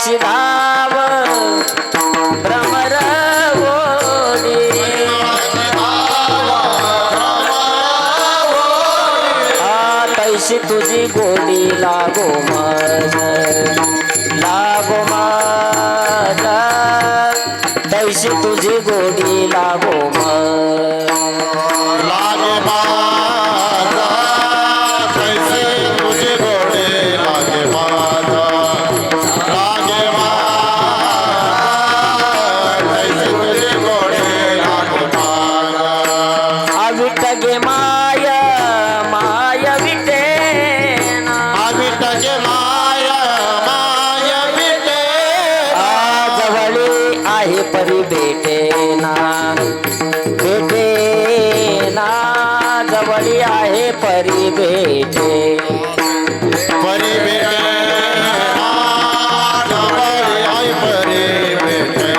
परिमळाची धाव भ्रमर ओढी तैशी तुझी गोडी लागो माझा तैशी तुझी गोडी लागो लागे माझा कैसे तुझी गोडी लागे माझा लागे माझा कैसे तुझी गोडी लागे माझा अविट गे माया माया विटेना अविट गे माया माया विटे जवळी आहे परी भेटेना भेटेना जवळी आहे परी भेटे परी बेटे जवळी आई परी बेटे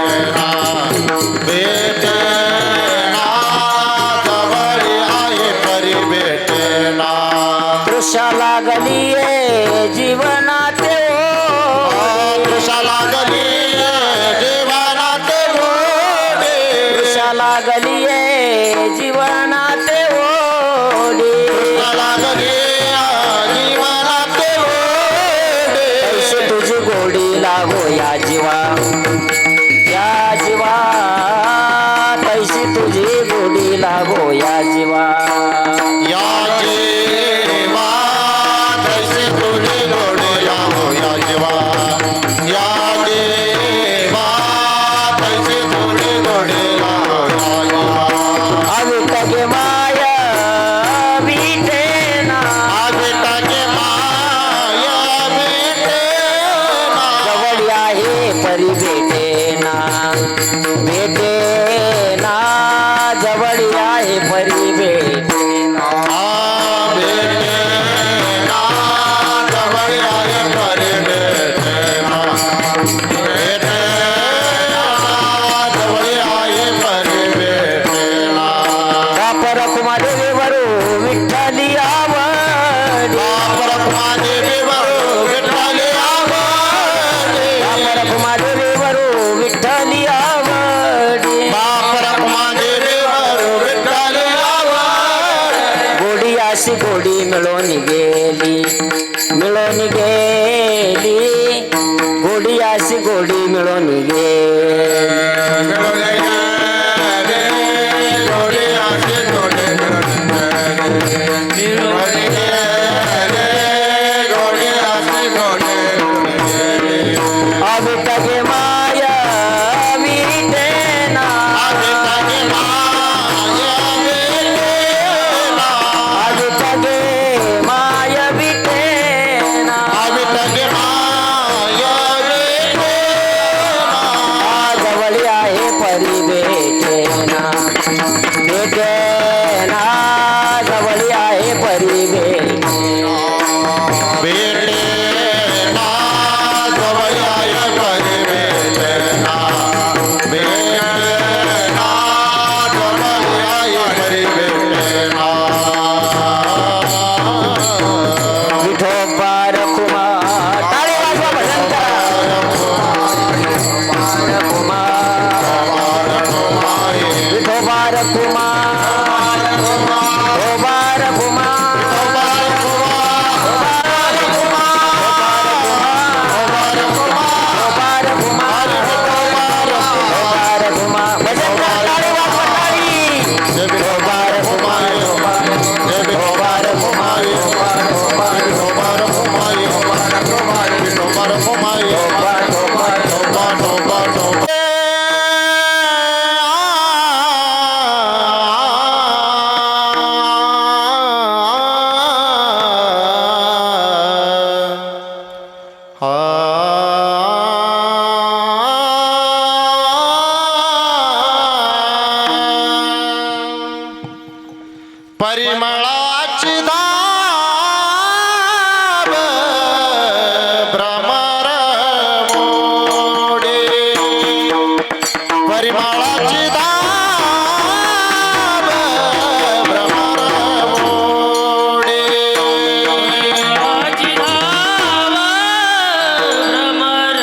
बेटे जवळी आई परी बेटे तृषा लागलीये जीवनाते तृषा लागली जीवनात गोडी तृषा लागलीये जीवनाते ओढी लागली जीवनात गोडी तैशी तुझी गोडी लागो या जीवा तैशी तुझी गोडी लागो या जीवा या जीवा कैसे तुझी गोडी लागो या जीवा या जीवा कैसे तुझी गोडी लागो या जीवा अविट गे माया विटेना आविटा के माया भेटेना जवळ आहे परी भेटेना भेटेना जवळ आहे परी भेटेना भेटेना जवळ आहे परी भेटेना भेटेना जवळ आहे परी भेटेना कापर कुमादेवी वरू विठ्ठली आवडी परमादेवी वरू विठ्ठली आवडे कापर कुमादेवी वरू विठ्ठली आवडी परमादेवी वरू विठ्ठली आवडे गोडी अशी गोडी मिळून गेली गोडी अशी गोडी मिळून गेली अविट गे माया विटेना अविट गे माया विटेना जवळी आहे परी भेटेना भेटेना जवळी आहे परी भेटेना विठोबा रखुमा टाळी वाजवा भजन करा विठोबा रखुमा भजन करा टाळी वाजवा टाळी परिमळाची धाव भ्रमर मोडे परिमळाची धाव भ्रमर मोडे भ्रमर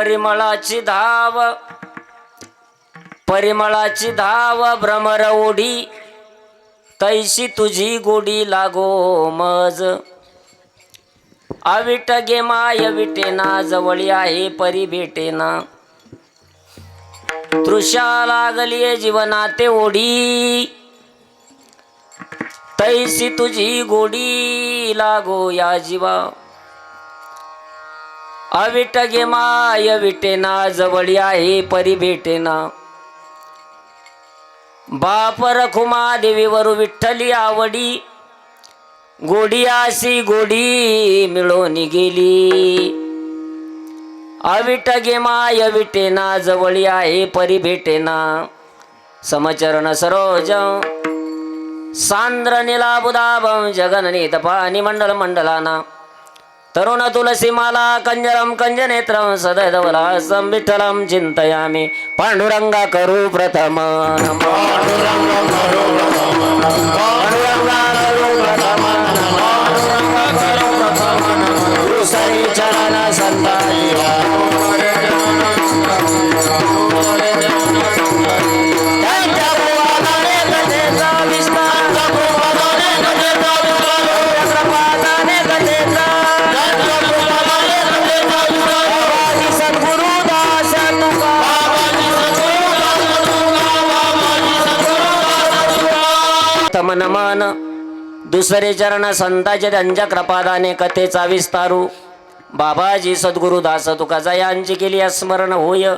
परिमळाची धाव परिमळाची धाव भ्रमर ओढी तैशी तुझी गोडी लागो मज अविट गे माय विटेना जवळी आहे परी भेटेना तृषा लागली जीवनाते ओढी तैसी तुझी गोडी लागो या जीवा अविट गे माय विटेना जवळी आहे परी भेटेना बाप रखुमा देवी वरु विठ्ठली आवडी गोडी आसी गोडी मिळून गेली अविट गे माय विटेना जवळी आहे परी भेटेना समचरण सरोज सांद्र निलाबुदाभं जगननीत पाणी मंडल मंडलाना तरुण तुलसी माला कंजरम कंजनेत्रम सदैवला संविठ्ठलम चिंतयामि पांडुरंगा करू प्रथम पांडुरंगा करू प्रथम दुसरी चरण संताईला मन मन दुसरे चरण संताचे त्यांच्या कृपादाने कथेचा विस्तारू बाबाजी सद्गुरु दास तुकाचा यांची केली स्मरण होय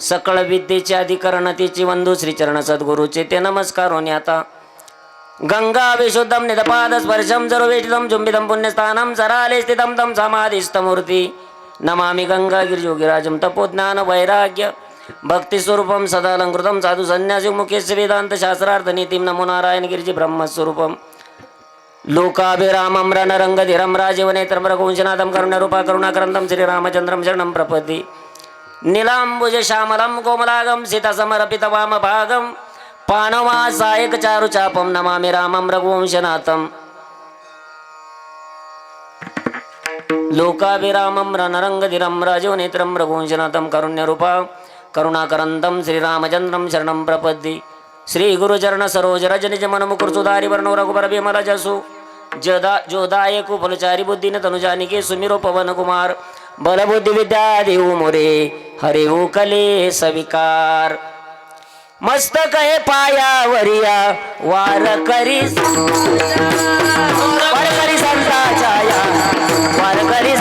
सकळ विद्येचे अधिकरण तिची बंधू श्रीचरण सद्गुरूचे ते नमस्कार होणे आता गंगा विशुद्धम निदपाद स्पर्शम जरो वेटितम चुंबितम पुण्यस्थानम जराले स्थितम तम समाधिस्थ मूर्ती नमामि गंगा गिरियोगिराजम तपोज्ञान वैराग्य भक्ति स्वरूपम सदालंकृतम साधु संन्यासी मुखेश वेदांत शास्त्रार्थ नीतिम नमो नारायण गिरिजी ब्रह्मस्वरूपम लोकाभिरामं रणरंगधीरं राजीवनेत्रं रघुवंशनाथं करुणरूपा करुणाकरन्दं श्रीरामचन्द्रं शरणं प्रपद्ये नीलाम्बुज श्यामलं कोमलागं सीतासमर्पितवामभागं पाणवासायक चारुचापं नमामि रामं रघुवंशनाथं लोकाभिरामं रणरंगधीरं राजीवनेत्रं रघुवंशनाथं करुण्यरूपा करुणाकरन्दं श्रीरामचन्द्रं शरणं प्रपद्ये श्री गुरुचरण सरोज रजनिज मन मुकुर सुधारी वर्णो रघुबर विमल जसु जोदायक फलचारी बुद्धीन तनुजानिके सुमिरो पवन कुमार बल बुद्धि विद्या देऊ मोरे हरे वो कले सविकार मस्तक हे पाया वरिया वार करी संताचाया वार करी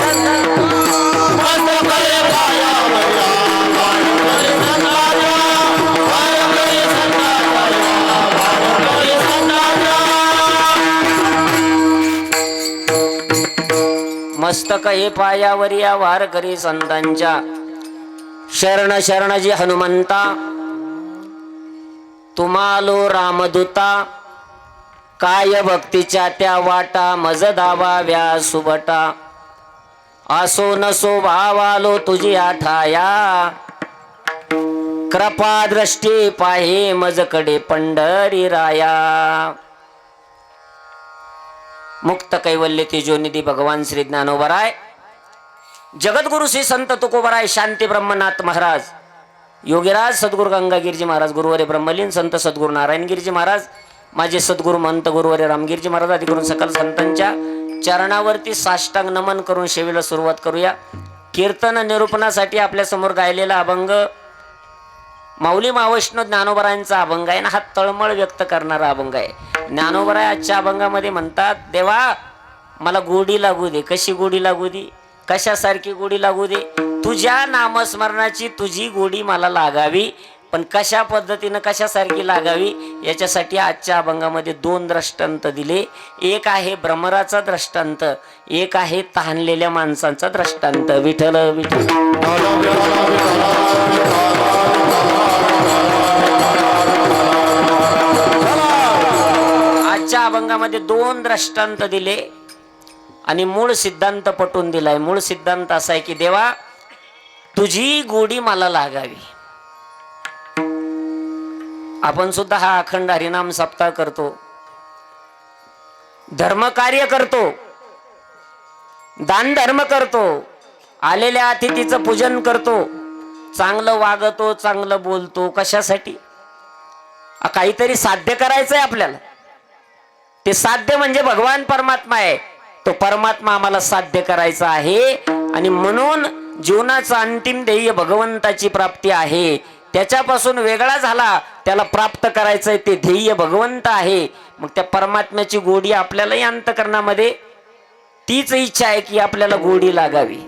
मस्तक हे पायावरिया वार करी संतांच्या शरण शरण जी हनुमंता तुम्हालो रामदूता काय भक्तीच्या त्या वाटा मज दावा व्या सुबटा असो नसो भावालो तुझी आठाया कृपा दृष्टी पाहे मजकडे पंढरी राया मुक्त कैवल्य तेजोनिधी भगवान श्री ज्ञानोबराय जगद्गुरु श्री संत तुकोबराय शांती ब्रह्मनाथ महाराज योगीराज सद्गुरु गंगागिरीजी महाराज गुरुवारे ब्रह्मलीन संत सद्गुरु नारायणगिरीजी महाराज माझे सद्गुरु महंत गुरुवारे रामगिरीजी महाराज आदी करून सकल संतांच्या चरणावरती साष्टांग नमन करून सेवेला सुरुवात करूया। कीर्तन निरूपणासाठी आपल्या समोर गायलेला अभंग माऊली महावैष्णव ज्ञानोबरायांचा अभंग आहे ना, हा तळमळ व्यक्त करणारा अभंग आहे। ज्ञानोबराय आजच्या अभंगामध्ये म्हणतात, देवा मला गोडी लागू दे। कशी गोडी लागू दे, कशासारखी गोडी लागू दे, तुझ्या नामस्मरणाची तुझी गोडी मला लागावी, पण कशा पद्धतीनं कशासारखी लागावी याच्यासाठी आजच्या अभंगामध्ये दोन दृष्टांत दिले। एक आहे भ्रमराचा दृष्टांत, एक आहे तहानलेल्या माणसांचा दृष्टांत। विठ्ठल विठ्ठल आजच्या अभंगामध्ये दोन दृष्टांत दिले आणि मूळ सिद्धांत पटवून दिलाय। मूळ सिद्धांत असा आहे की देवा तुझी गोडी मला लागावी। आपण सुद्धा हा अखंड हरिनाम सप्ताह करतो, धर्म कार्य करतो, दान धर्म करतो, आलेल्या अतिथीचं पूजन करतो, चांगलं वागतो, चांगलं बोलतो, कशासाठी? काहीतरी साध्य करायचंय आपल्याला. ते साध्य म्हणजे भगवान परमात्मा आहे. तो परमात्मा आम्हाला साध्य करायचा आहे आणि म्हणून जीवनाचं अंतिम ध्येय भगवंताची प्राप्ती आहे. त्याच्यापासून वेगळा झाला त्याला प्राप्त करायचंय, ते ध्येय भगवंत आहे. मग त्या परमात्म्याची गोडी आपल्यालाही अंतकरणामध्ये तीच इच्छा आहे की आपल्याला गोडी लागावी.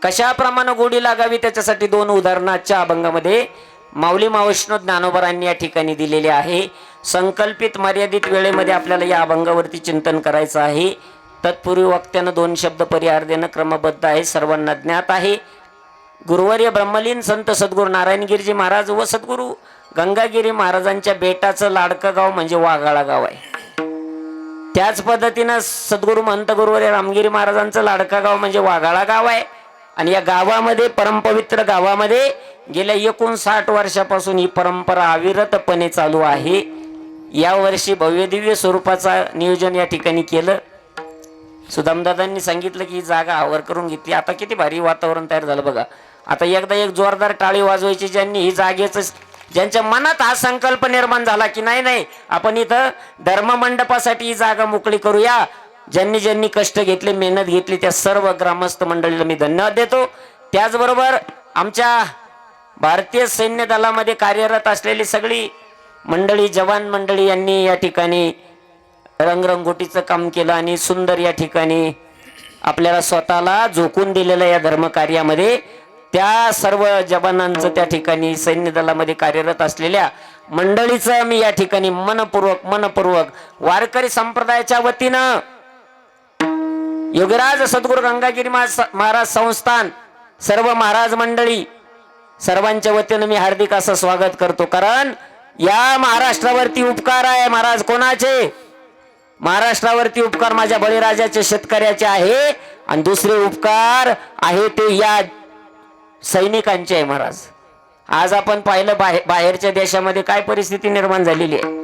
कशाप्रमाणे गोडी लागावी त्याच्यासाठी 2 उदाहरणाच्या अभंगामध्ये माऊली मावैष्णव ज्ञानोबरांनी या ठिकाणी दिलेले आहे. संकल्पित मर्यादित वेळेमध्ये आपल्याला या अभंगावरती चिंतन करायचं आहे. तत्पूर्वी वक्त्यानं 2 शब्द परिहार देणं क्रमबद्ध आहे, सर्वांना ज्ञात आहे. गुरुवर्य ब्रह्मलीन संत सद्गुरू नारायणगिरीजी महाराज व सद्गुरू गंगागिरी महाराजांच्या बेटाचं लाडकं गाव म्हणजे वाघाळा गाव आहे. त्याच पद्धतीनं सद्गुरू महंत गुरुवर्य रामगिरी महाराजांचं लाडकं गाव म्हणजे वाघाळा गाव आहे. आणि या गावामध्ये, परमपवित्र गावामध्ये गेल्या 59 वर्षापासून ही परंपरा अविरतपणे चालू आहे. या वर्षी भव्य दिव्य स्वरूपाचा नियोजन या ठिकाणी केलं. सुदामदादांनी सांगितलं की ही जागा आवर करून घेतली. आता किती भारी वातावरण तयार झालं बघा. आता एकदा एक जोरदार टाळी वाजवायची ज्यांनी ही जागेच, ज्यांच्या मनात हा संकल्प निर्माण झाला की नाही नाही आपण इथं धर्ममंडपासाठी ही जागा मोकळी करूया. ज्यांनी ज्यांनी कष्ट घेतले, मेहनत घेतली त्या सर्व ग्रामस्थ मंडळीला मी धन्यवाद देतो. त्याचबरोबर आमच्या भारतीय सैन्य दलामध्ये कार्यरत असलेली सगळी मंडळी, जवान मंडळी यांनी या ठिकाणी रंगरंगोटीचं काम केलं आणि सुंदर या ठिकाणी आपल्याला स्वतःला झोकून दिलेलं या धर्मकार्यामध्ये. त्या सर्व जवानांचं, त्या ठिकाणी सैन्य दलामध्ये कार्यरत असलेल्या मंडळीचं मी या ठिकाणी मनपूर्वक वारकरी संप्रदायाच्या वतीनं योगीराज सद्गुरू गंगागिरी महाराज संस्थान, सर्व महाराज मंडळी सर्वांच्या वतीनं मी हार्दिक असं स्वागत करतो. कारण या महाराष्ट्रावरती उपकार आहे महाराज. कोणाचे? महाराष्ट्रावरती उपकार माझ्या बळीराजाचे, शेतकऱ्याचे आहे. आणि दुसरे उपकार आहे ते या सैनिकांचे आहे महाराज. आज आपण पाहिलं बाहेरच्या देशामध्ये काय परिस्थिती निर्माण झालेली आहे.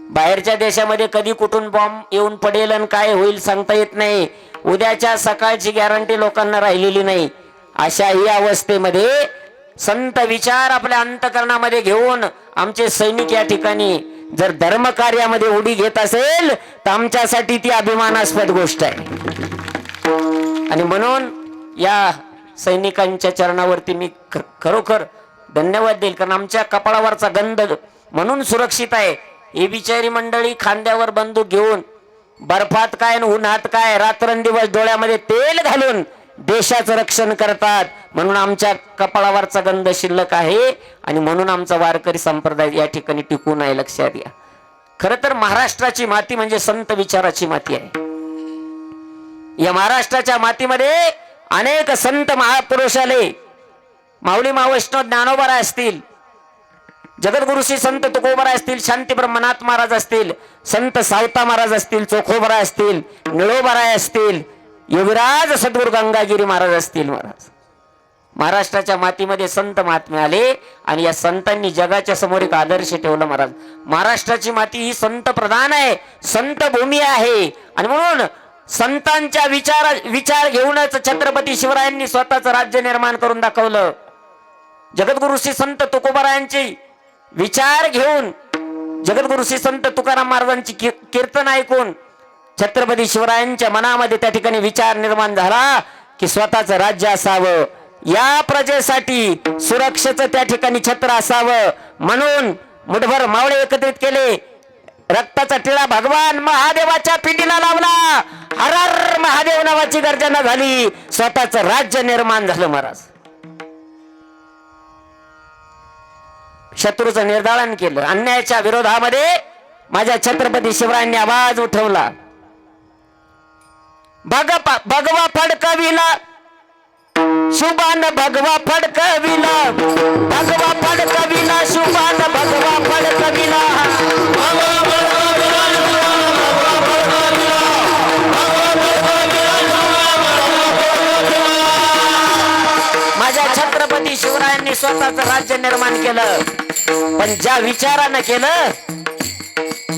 बाहेरच्या देशामध्ये कधी कुठून बॉम्ब येऊन पडेल आणि काय होईल सांगता येत नाही. उद्याच्या सकाळची गॅरंटी लोकांना राहिलेली नाही. अशा ही अवस्थेमध्ये संत विचार आपल्या अंतकरणामध्ये घेऊन आमचे सैनिक या ठिकाणी जर धर्म कार्यामध्ये उडी घेत असेल तर आमच्यासाठी ती अभिमानास्पद गोष्ट आहे. आणि म्हणून या सैनिकांच्या चरणावरती मी खरोखर धन्यवाद देईल. कारण आमच्या कपाळावरचा गंध म्हणून सुरक्षित आहे. ही बिचारी मंडळी खांद्यावर बंदूक घेऊन बर्फात काय उन्हात काय रात्रंदिवस डोळ्यामध्ये तेल घालून देशाचं रक्षण करतात. म्हणून आमच्या कपाळावरचा गंध शिल्लक आहे आणि म्हणून आमचा वारकरी संप्रदाय या ठिकाणी टिकून आहे. लक्षात घ्या. खर तर महाराष्ट्राची माती म्हणजे संत विचाराची माती आहे. या महाराष्ट्राच्या मातीमध्ये अनेक संत महापुरुष आले. माऊली मावैष्णव ज्ञानोबा असतील, जगद्गुरु श्री संत तुकोबराय असतील, शांती ब्रह्मनाथ महाराज असतील, संत सावता महाराज असतील, चोखोबराय असतील, निळोबराय असतील, योगीराज सद्गुरू गंगागिरी महाराज असतील. महाराष्ट्राच्या मातीमध्ये संत महात्मे आले आणि या संतांनी जगाच्या समोर एक आदर्श ठेवला महाराज. महाराष्ट्राची माती ही संत प्रधान आहे, संत भूमी आहे. आणि म्हणून संतांच्या विचार घेऊनच छत्रपती शिवरायांनी स्वतःचं राज्य निर्माण करून दाखवलं. जगद्गुरु श्री संत तुकोबरायांचे विचार घेऊन, जगद्गुरु श्री संत तुकाराम महाराजांची कीर्तन ऐकून छत्रपती शिवरायांच्या मनामध्ये त्या ठिकाणी विचार निर्माण झाला की स्वतःचं राज्य असावं, या प्रजेसाठी सुरक्षेचं त्या ठिकाणी छत्र असावं. म्हणून मुठभर मावळे एकत्रित केले. रक्ताचा टिळा भगवान महादेवाच्या पिंडीला लावला. हर हर महादेव नावाची गर्जना झाली. स्वतःचं राज्य निर्माण झालं महाराज. शत्रूचं निर्दालन केलं. अन्यायाच्या विरोधामध्ये माझ्या छत्रपती शिवरायांनी आवाज उठवला. भगवा फडकविला शुभान भगवा फडकविला, भगवा फडकविला शुभान भगवा फडकविला. माझ्या छत्रपती शिवरायांनी स्वतःचं राज्य निर्माण केलं. पण ज्या विचारानं केलं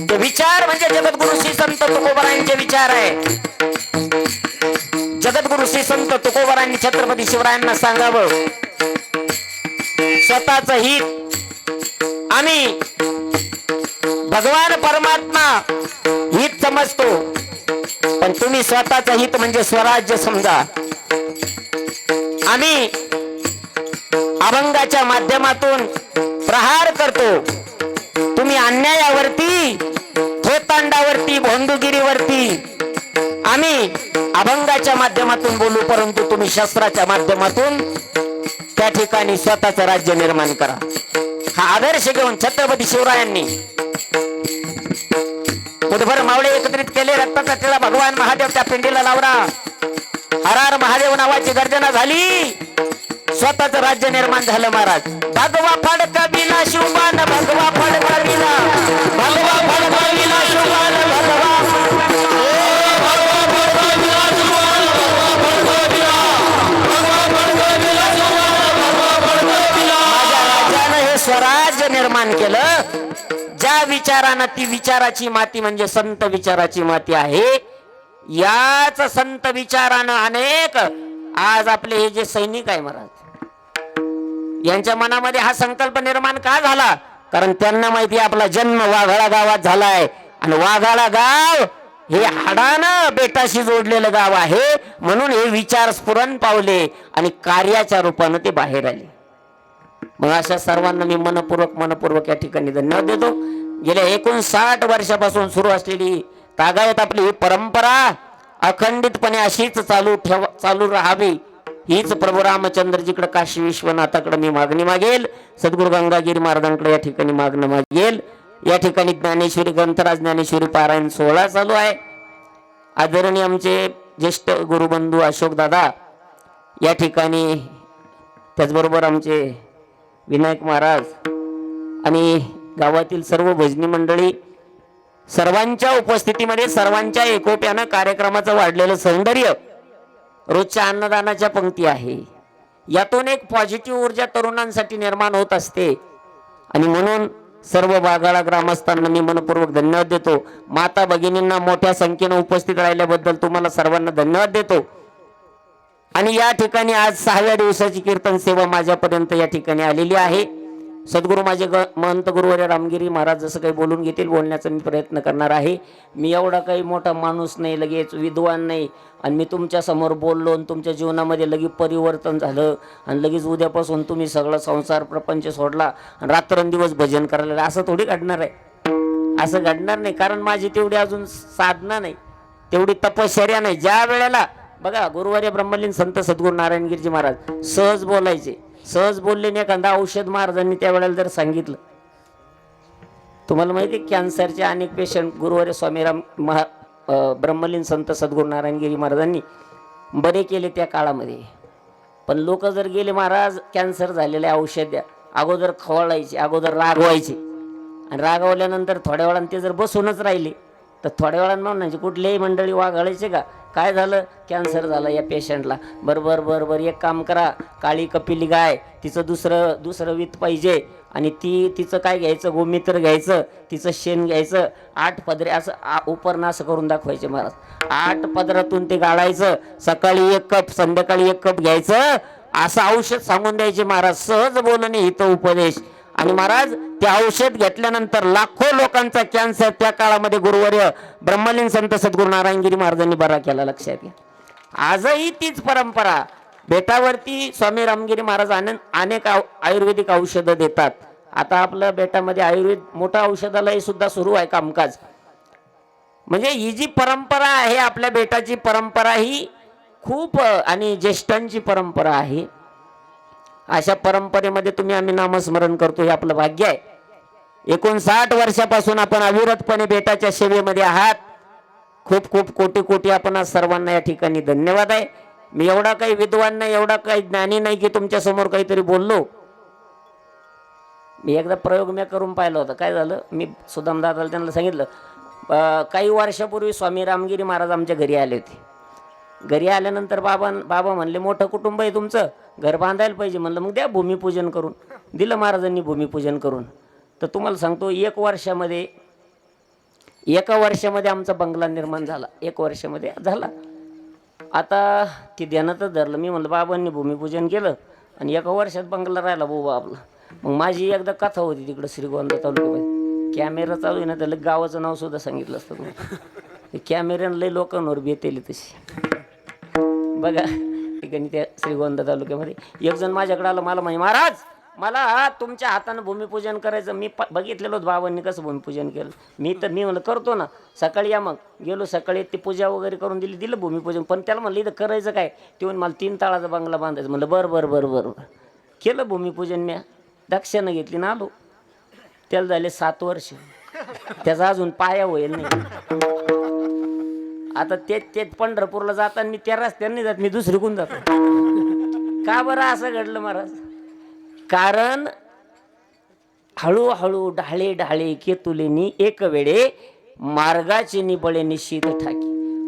ते विचार म्हणजे जगद्गुरु श्री संत तुकोबरायांचे विचार आहे. जगद्गुरु श्री संत तुकोबरायांनी छत्रपती शिवरायांना सांगावं स्वतःच हित आम्ही भगवान परमात्मा हित समजतो, पण तुम्ही स्वतःच हित म्हणजे स्वराज्य समजा. आम्ही अभंगाच्या माध्यमातून प्रहार करतो, तुम्ही अन्यायावरती, थोतांडावरती, भोंदूगिरीवरती आम्ही अभंगाच्या माध्यमातून बोलू, परंतु तुम्ही शस्त्राच्या माध्यमातून त्या ठिकाणी स्वतःच राज्य निर्माण करा. हा आदर्श घेऊन छत्रपती शिवरायांनी मुठभर मावळे एकत्रित केले. रक्ताचा टिळा भगवान महादेव त्या पिंडीला लावला. हर हर महादेव नावाची गर्जना झाली. स्वतःच राज्य निर्माण झालं. महाराज भगवा फडका बिना शुभान, भगवा फडका बिना, भगवा फडका बिना शुभान, भगवा स्वराज्य निर्माण केलं. ज्या विचारानं, ती विचाराची माती म्हणजे संत विचाराची माती आहे. याच संत विचारानं अनेक आज आपले हे जे सैनिक आहे महाराज, यांच्या मनामध्ये हा संकल्प निर्माण का झाला? कारण त्यांना माहिती आपला जन्म वाघाळा गावात झालाय आणि वाघाळा गाव हे हाडानं बेटाशी जोडलेलं गाव आहे. म्हणून हे विचार स्फुरण पावले आणि कार्याच्या रूपानं ते बाहेर आले. मग अशा सर्वांना मी मनपूर्वक या ठिकाणी धन्यवाद देतो. गेल्या 59 वर्षापासून सुरू असलेली तागायत आपली ही परंपरा अखंडितपणे अशीच चालू राहावी, हीच प्रभू रामचंद्रजीकडे, काशी विश्वनाथाकडे मी मागणी मागेल. सद्गुरू गंगागिरी महाराजांकडे या ठिकाणी मागणं मागेल. या ठिकाणी ज्ञानेश्वरी ग्रंथराज ज्ञानेश्वरी पारायण सोहळा चालू आहे. आदरणीय आमचे ज्येष्ठ गुरुबंधू अशोक दादा या ठिकाणी, त्याचबरोबर आमचे विनायक महाराज आणि गावातील सर्व भजनी मंडळी, सर्वांच्या उपस्थितीमध्ये, सर्वांच्या एकोप्यानं कार्यक्रमाचं वाढलेलं सौंदर्य, रोजच्या अन्नदानाच्या पंक्ती आहे. यातून एक पॉझिटिव्ह ऊर्जा तरुणांसाठी निर्माण होत असते. आणि म्हणून सर्व बागाळा ग्रामस्थांना मी मनपूर्वक धन्यवाद देतो. माता भगिनींना मोठ्या संख्येने उपस्थित राहिल्याबद्दल तुम्हाला सर्वांना धन्यवाद देतो. आणि या ठिकाणी आज 6व्या दिवसाची कीर्तन सेवा माझ्यापर्यंत या ठिकाणी आलेली आहे. सद्गुरू माझे महंत गुरुवर्य रामगिरी महाराज जसं काही बोलून घेतील, बोलण्याचा मी प्रयत्न करणार आहे. मी एवढा काही मोठा माणूस नाही, लगेच विद्वान नाही, आणि मी तुमच्या समोर बोललो आणि तुमच्या जीवनामध्ये लगेच परिवर्तन झालं आणि लगेच उद्यापासून तुम्ही सगळं संसार प्रपंच सोडला आणि रात्रंदिवस भजन करायला, असं थोडी घडणार आहे. असं घडणार नाही, कारण माझी तेवढी अजून साधना नाही, तेवढी तपश्चर्या नाही. ज्या वेळेला बघा गुरुवर्य ब्रह्मलीन संत सद्गुरू नारायणगिरीजी महाराज सहज बोलायचे, सहज बोलले नाही. एखादा औषध महाराजांनी त्यावेळेला जर सांगितलं, तुम्हाला माहिती आहे कॅन्सरचे अनेक पेशंट गुरुवर्य स्वामीराम ब्रह्मलीन संत सद्गुरू नारायणगिरी महाराजांनी बरे केले त्या काळामध्ये. पण लोक जर गेले, महाराज कॅन्सर झालेले औषध द्या, अगोदर खवळायचे, अगोदर रागवायचे, आणि रागवल्यानंतर थोड्या वेळानं ते जर बसूनच राहिले तर थोड्या वेळानं म्हणायचे कुठल्याही मंडळी वाघाळायचे का, काय झालं, कॅन्सर झालं या पेशंटला. बरोबर एक काम करा, काळी कपिली गाय, तिचं दुसरं वित पाहिजे, आणि तिचं काय घ्यायचं, गोमित्र घ्यायचं, तिचं शेण घ्यायचं, 8 पदरे असं उपरणं असं करून दाखवायचे महाराज. 8 पदरातून ते गाळायचं, सकाळी 1 कप, संध्याकाळी 1 कप घ्यायचं, असं औषध सांगून द्यायचे महाराज. सहज बोलणे हित उपदेश. आणि महाराज ते औषध घेतल्यानंतर लाखो लोकांचा कॅन्सर त्या काळामध्ये गुरुवर्य ब्रह्मलीन संत सद्गुरू नारायणगिरी महाराजांनी बरा केला. लक्षात घ्या, आजही तीच परंपरा. बेटावरती स्वामी रामगिरी महाराज अनेक आयुर्वेदिक औषधं देतात. आता आपल्या बेटामध्ये आयुर्वेद मोठा औषधालय सुद्धा सुरू आहे कामकाज. म्हणजे ही जी परंपरा आहे, आपल्या बेटाची परंपरा ही खूप, आणि ज्येष्ठांची परंपरा आहे. अशा परंपरेमध्ये आम्ही नामस्मरण करतो, हे आपलं भाग्य आहे. 59 वर्षापासून आपण अविरतपणे बेटाच्या सेवेमध्ये आहात. खूप खूप कोटी आपण सर्वांना या ठिकाणी धन्यवाद आहे. मी एवढा काही विद्वान नाही, एवढा काही ज्ञानी नाही की तुमच्या समोर काहीतरी बोललो. मी एकदा प्रयोग करून पाहिला होता. काय झालं, मी सुदाम दादाला त्यांना सांगितलं, काही वर्षापूर्वी स्वामी रामगिरी महाराज आमच्या घरी आले होते. घरी आल्यानंतर बाबा म्हणले, मोठं कुटुंब आहे तुमचं, घर बांधायला पाहिजे. म्हणलं मग द्या भूमिपूजन करून. दिलं महाराजांनी भूमिपूजन करून. तर तुम्हाला सांगतो, 1 वर्षामध्ये आमचा बंगला निर्माण झाला. 1 वर्षामध्ये झाला. आता ती ध्यानातच धरलं. मी म्हणलं बाबांनी भूमिपूजन केलं आणि 1 वर्षात बंगला राहिला बाबा आपला. मग माझी एकदा कथा होती तिकडं श्रीगोंदा तालुक्यामध्ये. कॅमेरा चालू आहे ना त्याला गावाचं नाव सुद्धा सांगितलं असतं तुम्हाला. ते कॅमेऱ्यानं लय लोकांवर बेतेली तशी बघा ठिकाणी त्या श्रीगोंदा तालुक्यामध्ये. एक जण माझ्याकडे आला, मला म्हणजे महाराज मला तुमच्या हातानं भूमिपूजन करायचं. मी बघितलेलं होतं बाबांनी कसं भूमिपूजन केलं. मी म्हणलं करतो ना, सकाळी या. मग गेलो सकाळी, ती पूजा वगैरे करून दिलं भूमिपूजन. पण त्याला म्हणलं इथं करायचं काय, ते म्हणून मला 3 ताळाचा बंगला बांधायचं. म्हणलं बरं केलं भूमिपूजन. मी दक्षिणा घेतली ना आलो. त्याला झाले 7 वर्ष, त्याचा अजून पाया होईल नाही. आता ते पंढरपूरला जाताना मी त्या रस्त्याने जात, मी दुसरीकडून जातो. का बरं असं घडलं महाराज? कारण हळूहळू ढाळे ढाळे केतुलेनी एक वेळे मार्गाची निबळे निश्चित ठाकी.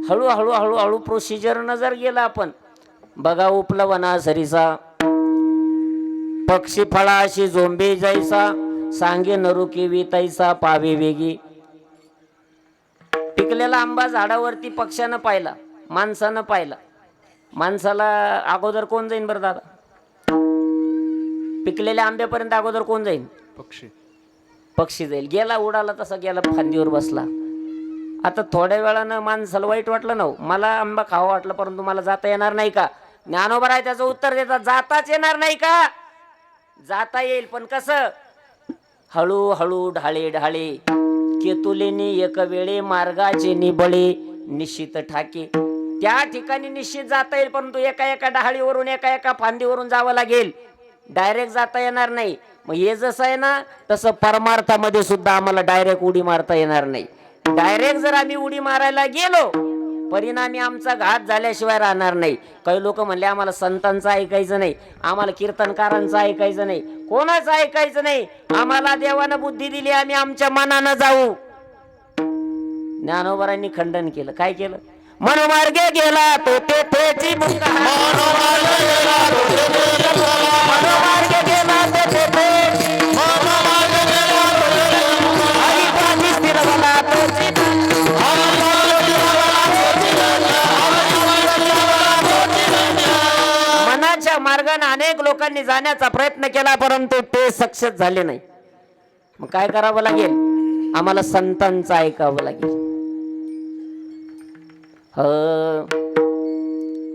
हळूहळू हळूहळू प्रोसिजरनं जर गेला आपण बघा, उपलवना सरीसा पक्षी फळाशी झोंबे जायचा, सांगे नरुके वितायचा पावे वेगी. पिकलेला आंबा झाडावरती पक्ष्यानं पाहिला, माणसानं पाहिला. माणसाला अगोदर कोण जाईन बरं दादा? पिकलेल्या आंब्यापर्यंत अगोदर कोण जाईल? पक्षी जाईल. गेला उडाला, तसा गेला फांदीवर बसला. आता थोड्या वेळानं माणसाला वाईट वाटलं ना, मला आंबा खावा वाटलं, परंतु मला जाता येणार नाही का? ज्ञानोबा आहे त्याचं उत्तर देतात, जाताच येणार नाही का? जाता येईल, पण कसं? हळूहळू ढाळे ढाळे केतुलेनी एक वेळे मार्गाचे निबळे निश्चित ठाके. त्या ठिकाणी निश्चित जाता येईल, परंतु एका एका डहाळीवरून एका फांदीवरून जावं लागेल. डायरेक्ट जाता येणार नाही. मग हे जसं आहे ना, तसं परमार्थामध्ये सुद्धा आम्हाला डायरेक्ट उडी मारता येणार नाही. डायरेक्ट जर आम्ही उडी मारायला गेलो, परिणामी आमचा घात झाल्याशिवाय राहणार नाही. काही लोक म्हणले आम्हाला संतांचं ऐकायचं नाही, आम्हाला कीर्तनकारांचं ऐकायचं नाही, कोणाचं ऐकायचं नाही. आम्हाला देवानं बुद्धी दिली, आम्ही आमच्या मनानं जाऊ. ज्ञानोबांनी खंडन केलं. काय केलं? मनोमार्गे गेला तो तेथेची मुक्ता. मनोमार्गे गेला तो तेथेची. ऐकाची स्थिर झाला तोची. मनाच्या मार्गाने अनेक लोकांनी जाण्याचा प्रयत्न केला, परंतु ते सक्सेस झाले नाही. मग काय करावं लागेल? आम्हाला संतांचं ऐकावं लागेल.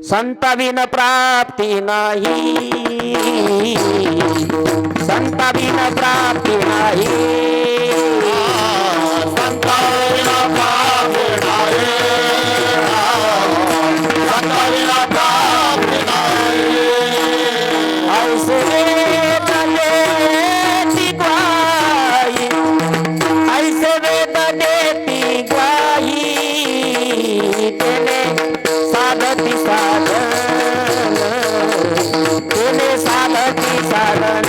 संताविन प्राप्ती नाही, संताविन प्राप्ती नाही, संताविन प्राप्ती नाही, संताविन प्राप्ती नाही. ऐसे वेद देती ग्वाही, ऐसे वेद देती ग्वाही, तेने साधती साधन, तेने साधती साधन.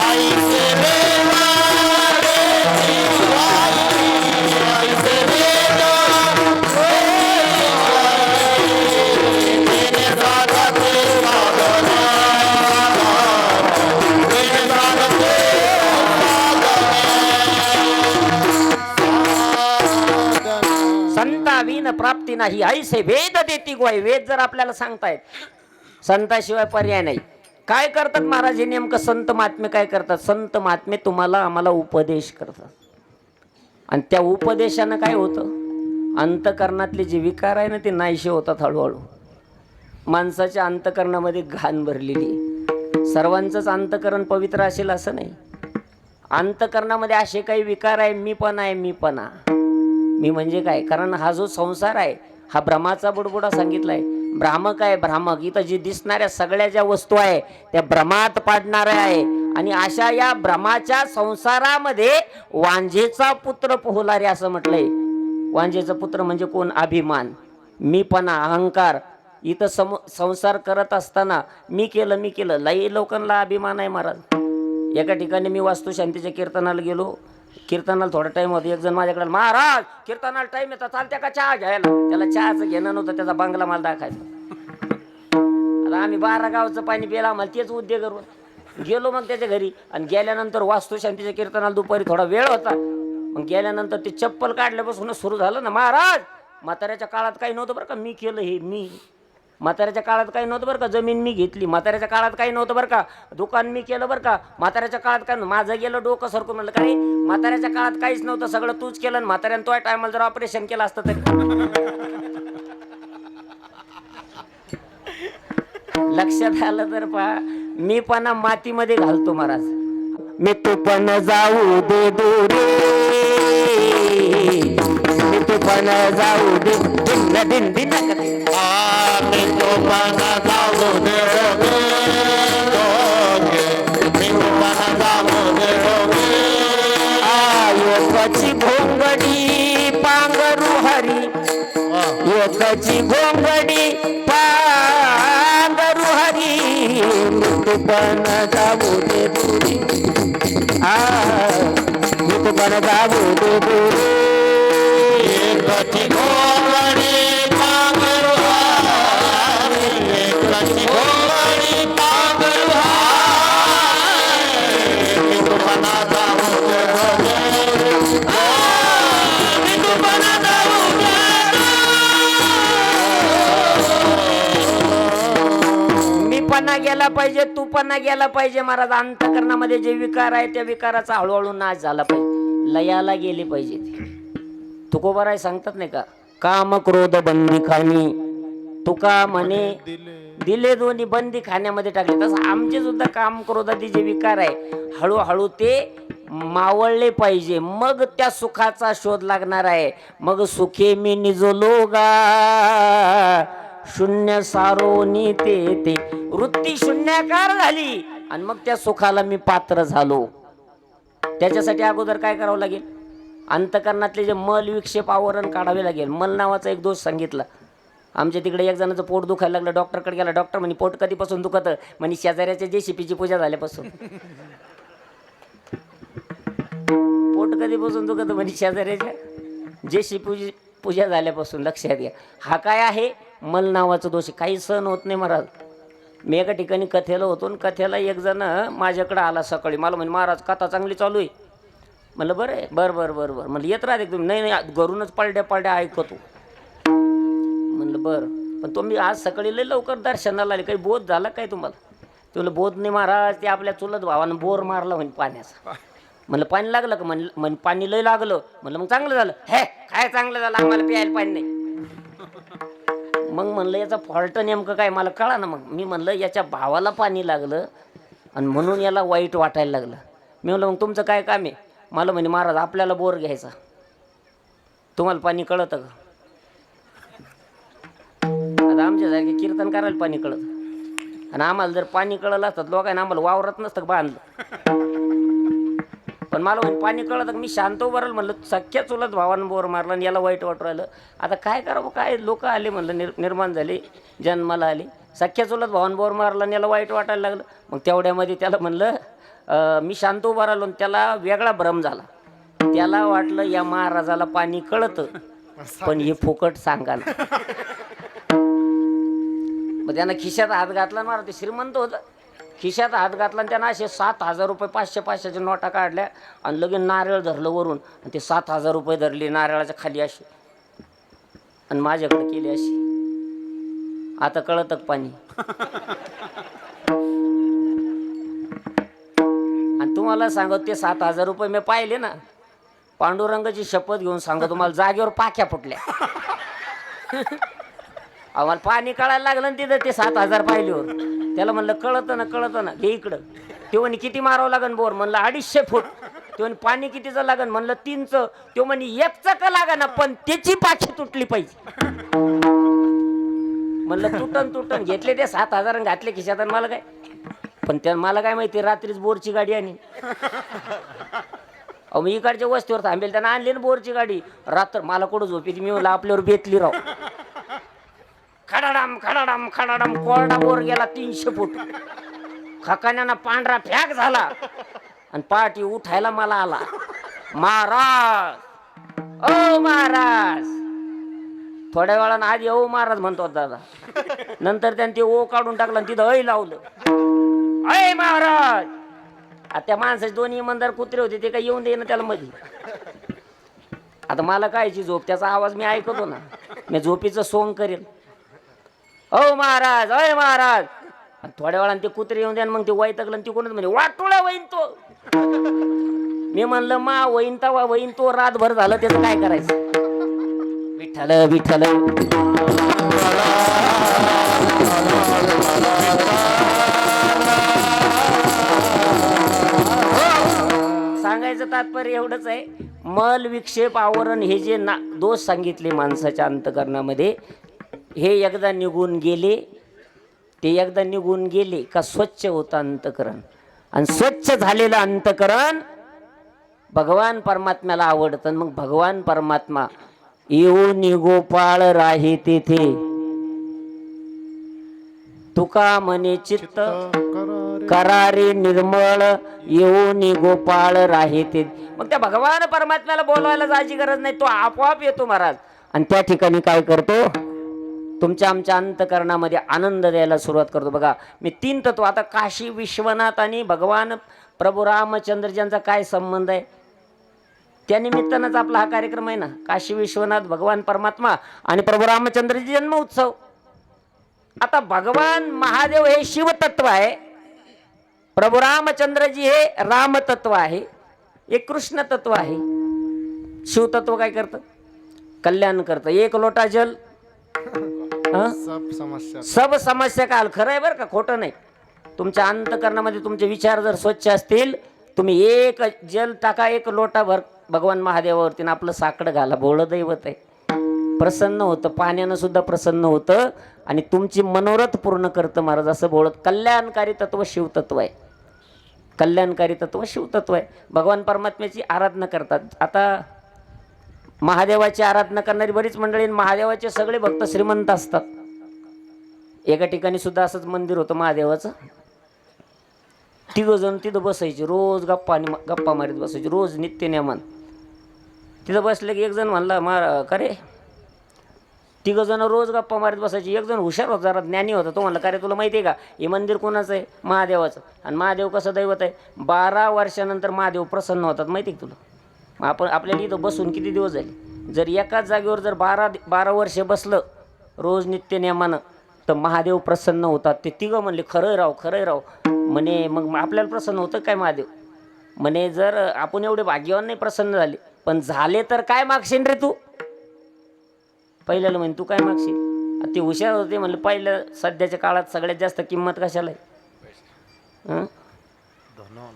ऐसे वेद देती ग्वाही, ऐसे वेद देती ग्वाही, तेने साधती साधन, तेने साधती संताविन प्राप्ती नाही, ऐसे वेद देती ग्वाही. वेद जर आपल्याला सांगतायत, संताशिवाय पर्याय नाही. काय करतात महाराज हे नेमकं? संत महात्मे काय करतात? संत महात्मे तुम्हाला आम्हाला उपदेश करतात, आणि त्या उपदेशानं काय होतं? अंतकरणातले जे विकार आहे ना, ते नाहीसे होतात हळूहळू. माणसाच्या अंतकरणामध्ये घाण भरलेली आहे. सर्वांचंच अंतकरण पवित्र असेल असं नाही. अंतकरणामध्ये असे काही विकार आहे, मीपणा आहे. मी म्हणजे काय? कारण हा जो संसार आहे हा भ्रमाचा बुडबुडा सांगितलाय. भ्रामक आहे, भ्रामक. इथं जी दिसणाऱ्या सगळ्या ज्या वस्तू आहे त्या भ्रमात पाडणाऱ्या आहे. आणि अशा या भ्रमाच्या संसारामध्ये वांझेचा पुत्र पोहला रे असं म्हटलंय. वांझेचा पुत्र म्हणजे कोण? अभिमान, मीपणा, अहंकार. इथं संसार करत असताना मी केलं लई लोकांना अभिमान आहे महाराज. एका ठिकाणी मी वास्तुशांतीच्या कीर्तनाला गेलो. कीर्तनाला थोडा टाइम होता. एक जण माझ्याकडे, महाराज कीर्तनाला टाइम येतात, चालत्या का चहा घ्यायला? त्याला चहाचं घेणं नव्हतं, त्याचा बंगला मला दाखायचा. आता आम्ही 12 गावचं पाणी प्यायला, आम्हाला तेच उद्योग करून गेलो. मग त्याच्या घरी, आणि गेल्यानंतर वास्तुशांतीच्या कीर्तनाला दुपारी थोडा वेळ होता. मग गेल्यानंतर ते चप्पल काढल्यापासून सुरू झालं ना, महाराज म्हाताऱ्याच्या काळात काही नव्हतं बरं का, मी केलं हे. म्हाताऱ्याच्या काळात काही नव्हतं बरं का, जमीन मी घेतली. म्हाताऱ्याच्या काळात काही नव्हतं बरं का, दुकान मी केलं बरं का. म्हाताऱ्याच्या काळात काय माझं गेलं डोकं सरकून. म्हणलं काय म्हाताऱ्याच्या काळात काहीच नव्हतं, सगळं तूच केलं. आणि म्हाताऱ्यानं तो टायमाला जर ऑपरेशन केलं असतं तरी लक्षात आलं तर पहा, मी पण मातीमध्ये घालतो महाराज. मी तू पण जाऊ दे दूरे, मी तू पण जाऊ दे दिन दिन दिन आम्ही तुपाना जाऊ दे दोघे, मी तुपाना जाऊ दे दोघे. योगाची भोंगडी पांघरू हरी, योगाची भोंगडी पांघरू हरी. मी तू पण जाऊ दे दूरे, मी तू पण जाऊ दे दूरे. एकची घोंगडी पांघरू हाय, एकची घोंगडी पांघरू हाय. मी तुपाना जाऊ दे दोघे, मी तुपाना जाऊ दे. मी पणा गेला पाहिजे, तू पणा गेला पाहिजे महाराज. अंतकरणामध्ये जे विकार आहे त्या विकाराचा हळूहळू नाश झाला पाहिजे, लयाला गेली पाहिजे. तुकोबाराय सांगतात नाही का, काम क्रोध बंदी खाणी, तुका म्हणे दिले दोन्ही बंदी खाण्यामध्ये टाकले. तसं आमचे सुद्धा काम क्रोधाचे जे विकार आहे हळूहळू ते मावळले पाहिजे, मग त्या सुखाचा शोध लागणार आहे. मग सुखे मी निजलो गा शून्य सारोनी ते वृत्ती शून्याकार झाली आणि मग त्या सुखाला मी पात्र झालो. त्याच्यासाठी अगोदर काय करावं लागेल, अंतकरणातले जे मल विक्षेप आवरण काढावे लागेल. मल नावाचा एक दोष सांगितला. आमच्या तिकडे एक जणाचं पोट दुखायला लागलं, डॉक्टरकडे गेला. डॉक्टर म्हणे पोट कधीपासून दुखत? म्हणे शेजाऱ्याच्या जेसीपीची पूजा झाल्यापासून. पोट कधीपासून दुखत? म्हणे शेजाऱ्याच्या जेसीपी पूजा झाल्यापासून. लक्षात घ्या, हा काय आहे, मल नावाचा दोष. काही सहन होत नाही महाराज. मी एका ठिकाणी कथेला होतो आणि कथेला एक जण माझ्याकडे आला सकाळी. मला म्हणे महाराज कथा चांगली चालू आहे. म्हणलं बरं आहे, बरं बरं बरं बरं. म्हणलं येत राहते तुम्ही? नाही नाही, घरूनच पलड्या पलड्या ऐकतो. म्हणलं बरं, पण तुम्ही आज सकाळी लय लवकर दर्शनाला आले, काही बोध झाला काय तुम्हाला? ते म्हणलं बोध नाही महाराज, ते आपल्या चुलत भावानं बोर मारला म्हणे पाण्याचा. म्हणलं पाणी लागलं का? म्हणलं पाणी लय लागलं. म्हणलं मग चांगलं झालं. हे काय चांगलं झालं, आम्हाला प्यायला पाणी नाही. मग म्हणलं याचा फॉल्ट नेमकं काय मला कळा ना. मग मी म्हणलं याच्या भावाला पाणी लागलं आणि म्हणून याला वाईट वाटायला लागलं. मी म्हणलं मग तुमचं काय काम आहे? मला म्हणे महाराज आपल्याला बोर घ्यायचा, तुम्हाला पाणी कळतं का? आता आमच्यासारखे कीर्तन करायला पाणी कळत आणि आम्हाला जर पाणी कळलं असतं लोकांना आम्हाला वावरत नसतं बांधलं. पण मला म्हणे पाणी कळतं. मी शांत उभारलं. म्हणलं सख्या चुलत भावानं बोर मारला आणि याला वाईट वाटू राहिलं. आता काय करावं, काय लोक आले म्हणलं, निर्माण झाले, जन्माला आले. सख्या चुलत भावानं बोर मारला आणि याला वाईट वाटायला लागलं. मग तेवढ्यामध्ये त्याला म्हणलं मी शांत उभा राहिलो आणि त्याला वेगळा भ्रम झाला. त्याला वाटलं या महाराजाला पाणी कळतं पण हे फुकट सांगा ना. मग त्यानं खिशात हात घातला. महाराज ते श्रीमंत होतं. खिशात हात घातला आणि त्यानं असे 7,000 रुपये 500-500च्या नोटा काढल्या आणि लगेच नारळ धरलं वरून आणि ते 7,000 रुपये धरले नारळाच्या खाली अशी आणि माझ्याकडे केली अशी. आता कळतं पाणी. आणि तुम्हाला सांगत ते 7,000 रुपये मी पाहिले ना, पांडुरंगाची शपथ घेऊन सांगतो तुम्हाला, जागेवर पाक्या फुटल्या. आम्हाला पाणी कळायला लागलं ना तिथं ते 7,000 पाहिल्यावर. त्याला म्हणलं कळतं ना घे इकडं. ते म्हणे किती मारावं लागन बोर? म्हणलं 250 फूट. ते म्हणे पाणी कितीचं लागन? म्हणलं 3चं. तो म्हणे 1चं का लागना पण त्याची पाखी तुटली पाहिजे. म्हणलं तुटन घेतले ते 7,000 घातले खिशात. आणि मला काय, पण त्या मला काय माहिती रात्रीच बोरची गाडी आणि अहो मी इकडच्या वस्तीवर थांबेल त्यांना आणली ना बोरची गाडी. रात्र मला कुठं झोपी मी म्हणलं आपल्यावर बेतली राव. खडाडाम खडाडाम खडाडाम कोरडा बोर गेला 300 फूट. खकाण्यानं पांढरा फॅक झाला आणि पाठी उठायला मला आला. महाराज ओ महाराज. थोड्या वेळानं आधी ओ महाराज म्हणतो दादा. नंतर त्याने ते ओ काढून टाकलं आणि तिथं ऐ लावलं. अय महाराज. आता त्या माणसाचे 2 इमानदार कुत्रे होते ते काय येऊन दे ना त्याला मध्ये. आता मला कायची झोप, त्याचा आवाज मी ऐकतो ना, मी झोपीचं सोंग करेल. ओ महाराज अय महाराज. आणि थोड्या वेळाने ते कुत्रे येऊन द्या मग ते वैतकलं आणि तिकडूनच म्हणजे वाटोळा वहीन तो. मी म्हणलं मा वहीन तवा वहीन तो रातभर झालं त्याचं काय करायचं. विठ्ठल विठ्ठल. सांगायचं तात्पर्य एवढंच आहे. मल विक्षेप आवरण हे जे दोष सांगितले माणसाच्या अंतकरणामध्ये हे एकदा निघून गेले. ते एकदा निघून गेले का स्वच्छ होतं अंतकरण. आणि स्वच्छ झालेलं अंतकरण भगवान परमात्म्याला आवडतं. मग भगवान परमात्मा येऊन गोपाळ राही तेथे तुका म्हणे चित्त करारे निर्मळ येऊन गोपाळ राही ते. मग त्या भगवान परमात्म्याला बोलवायला जायची गरज नाही. तो आपोआप येतो महाराज. आणि त्या ठिकाणी काय करतो तुमच्या आमच्या अंतकरणामध्ये आनंद द्यायला सुरुवात करतो. बघा मी 3 तत्व आता काशी विश्वनाथ आणि भगवान प्रभू रामचंद्र यांचा काय संबंध आहे. त्या निमित्तानंच आपला हा कार्यक्रम आहे ना. काशी विश्वनाथ भगवान परमात्मा आणि प्रभू रामचंद्रजी जन्म उत्सव. आता भगवान महादेव हे शिवतत्व आहे. प्रभू रामचंद्रजी हे रामतत्व आहे. एक कृष्ण तत्व आहे. शिवतत्व काय करतं कल्याण करतं. एक लोटा जल सब समस्या काल. खरं आहे बरं का खोटं नाही. तुमच्या अंतकरणामध्ये तुमचे विचार जर स्वच्छ असतील तुम्ही एक जल टाका एक लोटा भर भगवान महादेवावरती आपलं साकडं घाला. भोळं दैवत आहे. प्रसन्न होतं. पाण्यानं सुद्धा प्रसन्न होतं आणि तुमची मनोरथ पूर्ण करतं महाराज. असं बोलत कल्याणकारी तत्व शिवतत्व आहे. कल्याणकारी तत्व शिवतत्व आहे. भगवान परमात्म्याची आराधना करतात. आता महादेवाची आराधना करणारी बरीच मंडळी महादेवाचे सगळे भक्त श्रीमंत असतात. एका ठिकाणी सुद्धा असंच मंदिर होतं महादेवाचं. 3 जण तिथं बसायचे रोज गप्पा मारीत बसायचे रोज नित्यनेमान. तिथं बसले की एक जण म्हणला का रे 3 जण रोज गप्पा मारीत बसायचे. एक जण हुशार होता जरा ज्ञानी होता. तो म्हणला का रे तुला माहिती आहे का हे मंदिर कोणाचं आहे महादेवाचं. आणि महादेव कसं दैवत आहे 12 वर्षानंतर महादेव प्रसन्न होतात माहिती आहे का तुला. मग आपण आपल्याला इथं बसून किती दिवस झाले. जर एकाच जागेवर जर 12 वर्ष बसलं रोज नित्यनेमानं तर महादेव प्रसन्न होतात. ते 3 म्हणले खरं राव खरं राव. म्हणे मग आपल्याला प्रसन्न होतं काय महादेव. म्हणे जर आपण एवढे भाग्यवान नाही प्रसन्न झाले पण झाले तर काय मागशील रे तू. पहिल्याला म्हणे तू काय मागशील. ते हुशार होते म्हणलं पहिलं सध्याच्या काळात सगळ्यात जास्त किंमत कशाला आहे.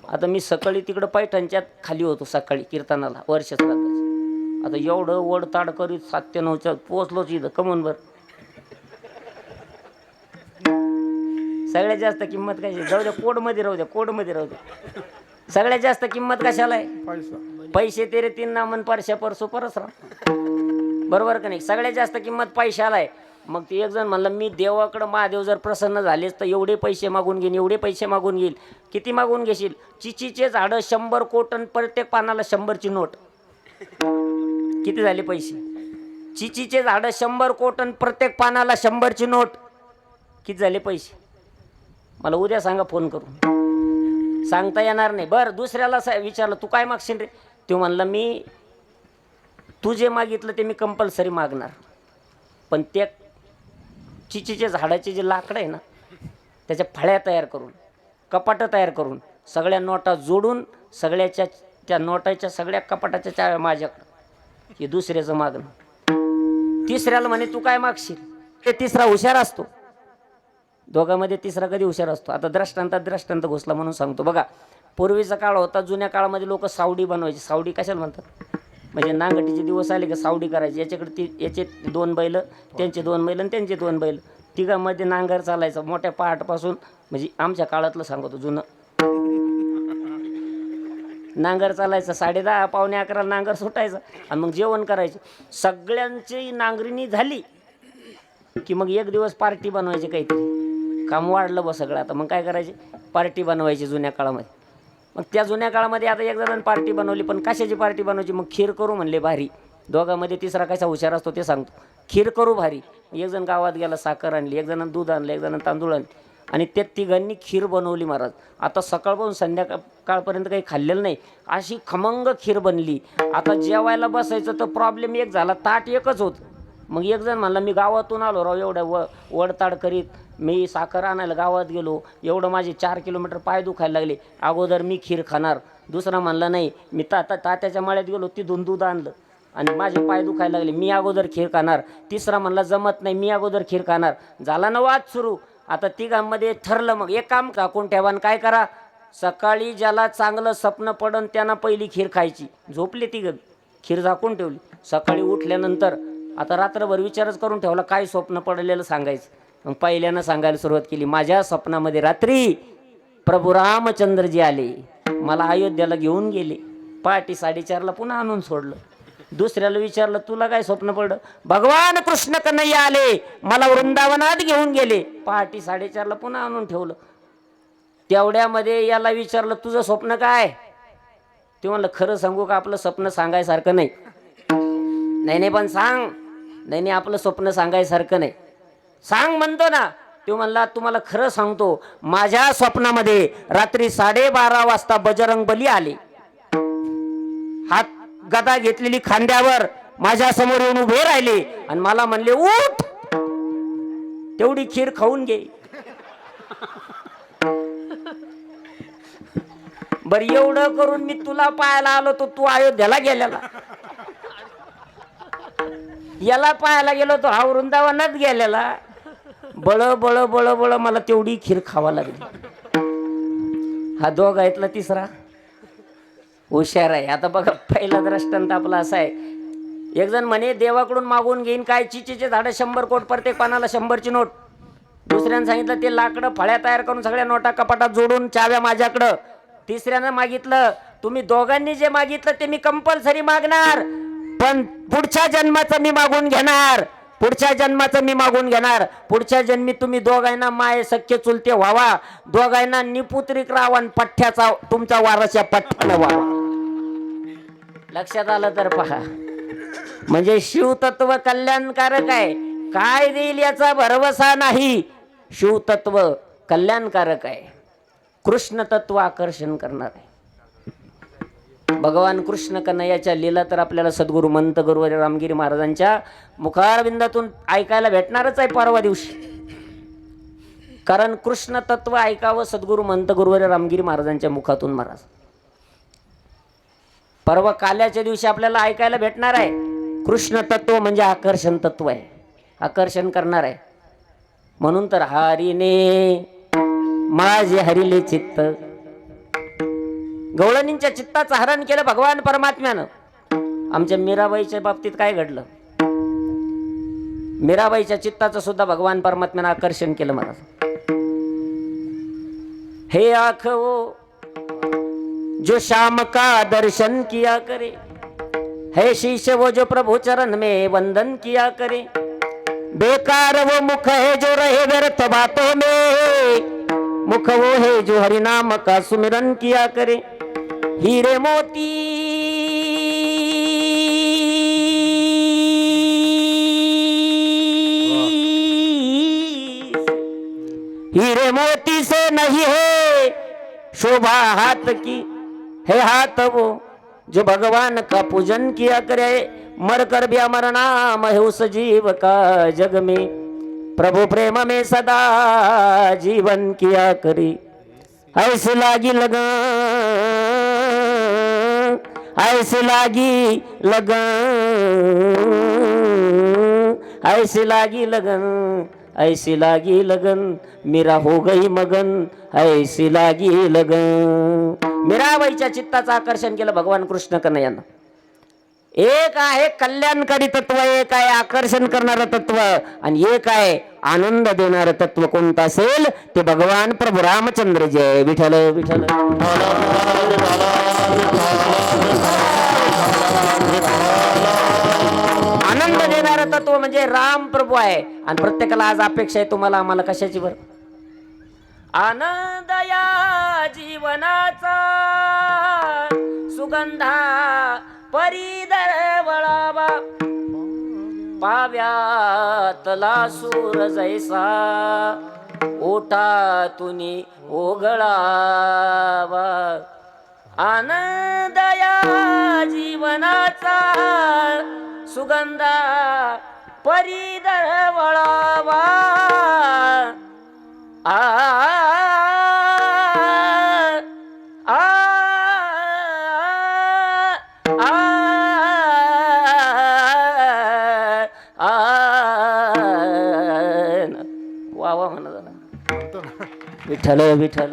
आता मी सकाळी तिकडं पैठणच्यात खाली होतो सकाळी कीर्तनाला वर्ष श्राद्धाचं. आता एवढं वडताड करीत 7-9च्या पोचलोच इथं कमूनभर. सगळ्यात जास्त किंमत कशी जाऊ द्या कोडमध्ये राहू द्या कोडमध्ये राहू द्या. सगळ्यात जास्त किंमत कशाला आहे पैसे तेरे 3 नामन परशा परसो परस राव. बरोबर का नाही. सगळ्यात जास्त किंमत पैशाला आहे. मग ते एक जण म्हणलं मी देवाकडं महादेव जर प्रसन्न झालेच तर एवढे पैसे मागून घेईन एवढे पैसे मागून घेईल. किती मागून घेशील. चिचीचे झाडं 100 कोट आणि प्रत्येक पानाला 100ची नोट. किती झाले पैसे. चिचीचे झाडं 100 कोट आणि प्रत्येक पानाला 100ची नोट. किती झाले पैसे मला उद्या सांगा फोन करून. सांगता येणार नाही. बरं दुसऱ्याला विचारलं तू काय मागशील रे. तो म्हणला मी तू जे मागितलं ते मी कंपल्सरी मागणार पण त्या चिचीच्या झाडाचे जे लाकडं आहे ना त्याच्या फळ्या तयार करून कपाटं तयार करून सगळ्या नोटा जोडून सगळ्याच्या त्या नोटाच्या सगळ्या कपाटाच्या चाव्या माझ्याकडं. हे दुसऱ्याचं मागणं. तिसऱ्याला म्हणे तू काय मागशील. ते तिसरा हुशार असतो. दोघांमध्ये तिसरा कधी हुशार असतो. आता दृष्टांत घुसला म्हणून सांगतो. बघा पूर्वीचा काळ होता. जुन्या काळामध्ये लोक सावडी बनवायची. सावडी कशाला म्हणतात म्हणजे नांगटीचे दिवस आले का सावडी करायची. याच्याकडे याचे 2 बैल त्यांचे 2 बैल आणि त्यांचे 2 बैल तिघांमध्ये नांगर चालायचा मोठ्या पहाटपासून. म्हणजे आमच्या काळातलं सांगतो जुनं नांगर चालायचं 10:30 पावणे 11 नांगर सुटायचं आणि मग जेवण करायचं. सगळ्यांची नांगरिणी झाली की मग एक दिवस पार्टी बनवायची. काहीतरी काम वाढलं बा सगळं. आता मग काय करायचे पार्टी बनवायची जुन्या काळामध्ये. मग त्या जुन्या काळामध्ये आता एक जणांनी पार्टी बनवली पण कशाची पार्टी बनवायची. मग खीर करू म्हणले भारी. दोघांमध्ये तिसरा कसा हुशार असतो ते सांगतो. खीर करू भारी. एक जण गावात गेला साखर आणली एक जणांना दूध आणलं एक जणांना तांदूळ आणले आणि त्या तिघांनी खीर बनवली महाराज. आता सकाळपासून संध्याकाळपर्यंत काही खाल्लेलं नाही अशी खमंग खीर बनली. आता जेवायला बसायचं तर प्रॉब्लेम एक झाला ताट एकच होतं मग एक जण म्हणला मी गावातून आलो राव, एवढ्या वडताड करीत मी साखर आणायला गावात गेलो, एवढं माझे 4 किलोमीटर पाय दुखायला लागले, अगोदर मी खीर खाणार. दुसरा म्हणला नाही, मी तात्याच्या मळ्यात गेलो, तिथून दूध आणलं आणि माझे पाय दुखायला लागले, मी अगोदर खीर खाणार. तिसरा म्हणला जमत नाही, मी अगोदर खीर खाणार. झाला ना वाद सुरू. आता तिघांमध्ये ठरलं, मग एक काम टाकून ठेवा आणि काय करा, सकाळी ज्याला चांगलं स्वप्न पडन त्यांना पहिली खीर खायची. झोपले तिघं, खीर झाकून ठेवली. सकाळी उठल्यानंतर आता रात्रभर विचारच करून ठेवला काय स्वप्न पडलेलं सांगायचं. मग पहिल्यानं सांगायला सुरुवात केली, माझ्या स्वप्नामध्ये रात्री प्रभू रामचंद्रजी आले, मला अयोध्याला घेऊन गेले, पहाटे 4:30ला पुन्हा आणून सोडलं. दुसऱ्याला विचारलं तुला काय स्वप्न पडलं, भगवान कृष्ण कन्हैया आले, मला वृंदावनात घेऊन गेले, पहाटे 4:30ला पुन्हा आणून ठेवलं. तेवढ्यामध्ये याला विचारलं तुझं स्वप्न काय. ते म्हणलं खरं सांगू का, आपलं स्वप्न सांगायसारखं नाही. नाही पण सांग. नाही आपलं स्वप्न सांगायसारखं नाही. सांग म्हणतो ना. तो म्हणला तुम्हाला खरं सांगतो, माझ्या स्वप्नामध्ये रात्री 12:30 वाजता बजरंग बली आले, हात गदा घेतलेली खांद्यावर माझ्या समोर येऊन उभे राहिले आणि मला म्हणले उठ, तेवढी खीर खाऊन घे. बर एवढं करून मी तुला पाहायला आलो, तो तू अयोध्याला गेलेला. याला पाहायला गेलो तो हा वृंदावनात गेलेला. बळ बळ बळ बळ मला तेवढी खीर खावा लागली. हा दोघातला तिसरा हुशार आहे. आता बघा पहिला दृष्टांत आपला असा आहे, एक जण म्हणे देवाकडून मागून घेईन काय चिचेचे झाडं 100 कोट, प्रत्येक पानाला 100ची नोट. दुसऱ्यानं सांगितलं ते लाकडं फळ्या तयार करून सगळ्या नोटा कपाटात जोडून चाव्या माझ्याकडं. तिसऱ्यानं मागितलं तुम्ही दोघांनी जे मागितलं ते मी कंपल्सरी मागणार, पण पुढच्या जन्माचं मी मागून घेणार, पुढच्या जन्माचं मी मागून घेणार. पुढच्या जन्मी तुम्ही दोघांना माय सख्य चुलते व्हावा, दोघांना निपुत्रिक रावण पठ्ठ्याचा तुमचा वारस या पठ्ठ्याला व्हावा. लक्षात आलं तर पहा, म्हणजे शिवतत्व कल्याणकारक आहे. काय देईल याचा भरवसा नाही. शिवतत्व कल्याणकारक आहे, कृष्ण तत्व आकर्षण करणार आहे. भगवान कृष्ण कन्हैयाच्या लीला तर आपल्याला सद्गुरू मंत गुरुवर्य रामगिरी महाराजांच्या मुखारविंदातून ऐकायला भेटणारच आहे परवा दिवशी. कारण कृष्ण तत्व ऐकावं सद्गुरू मंत गुरुवर्य रामगिरी महाराजांच्या मुखातून महाराज. परवा काल्याच्या दिवशी आपल्याला ऐकायला भेटणार आहे. कृष्ण तत्व म्हणजे आकर्षण तत्व आहे, आकर्षण करणार आहे. म्हणून तर हरीने माझे हरिले चित्त, गवळणींच्या चित्ताचं हरण केलं भगवान परमात्म्यानं. आमच्या मीराबाईच्या बाबतीत काय घडलं, मीराबाईच्या चित्ताचं सुद्धा भगवान परमात्म्यानं आकर्षण केलं महाराज. हे आँख वो जो शाम का दर्शन किया करे, है शीश वो जो प्रभु चरण में वंदन किया करे, बेकार वो मुख है जो रहे व्यर्थ बातों में, मुख वो है जो हरि नाम का सुमिरन किया करे. हीरे मोती हीरे मोती से नहीं है शोभा हाथ की, है हाथ वो जो भगवान का पूजन किया करे. मर कर भी अमर नाम है उस जीव का जग में, प्रभु प्रेम में सदा जीवन किया करे. ऐसे लागी लगन, ऐसे लागी लगन, ऐसे लागी लगन, ऐसी लागी लगन, मेरा हो गई मगन, ऐसी लागी लगन. मीराबाईच्या चित्ताचं आकर्षण केलं भगवान कृष्ण कन्हैयानं. एक आहे कल्याणकारी तत्व, एक आहे आकर्षण करणारं तत्व, आणि एक आहे आनंद देणारं तत्व. कोणतं असेल ते भगवान प्रभू रामचंद्र. जय विठ्ठल विठ्ठल. आनंद देणारं तत्व म्हणजे राम प्रभू आहे. आणि प्रत्येकाला आज अपेक्षा आहे तुम्हाला आम्हाला कशाची बरं, आनंद या जीवनाचा सुगंधा परिदर वळावा, पाव्यातला सूर जैसा ओठातून ओघळावा. आनंद या जीवनाचा सुगंधा परिदळ वळावा आ आ वा वा म्हणा जरा विठ्ठल विठ्ठल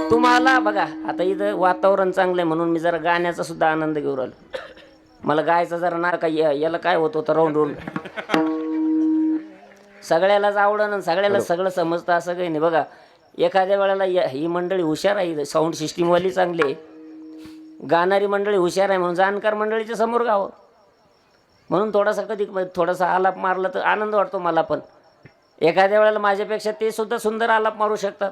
तुम्हाला बघा आता इथं वातावरण चांगलं आहे म्हणून मी जरा गाण्याचा सुद्धा आनंद घेऊन राहिलो. मला गायचा जरा ना काय याला काय होत होतं राऊंड राऊंड सगळ्यालाच आवडणं आणि सगळ्याला सगळं समजतं असं काही नाही. बघा एखाद्या वेळेला ही मंडळी हुशार आहे, साऊंड सिस्टीमवाली चांगली आहे, गाणारी मंडळी हुशार आहे म्हणून जाणकार मंडळीच्या समोर गावं म्हणून थोडासा आलाप मारला तर आनंद वाटतो मला. पण एखाद्या वेळेला माझ्यापेक्षा ते सुद्धा सुंदर आलाप मारू शकतात.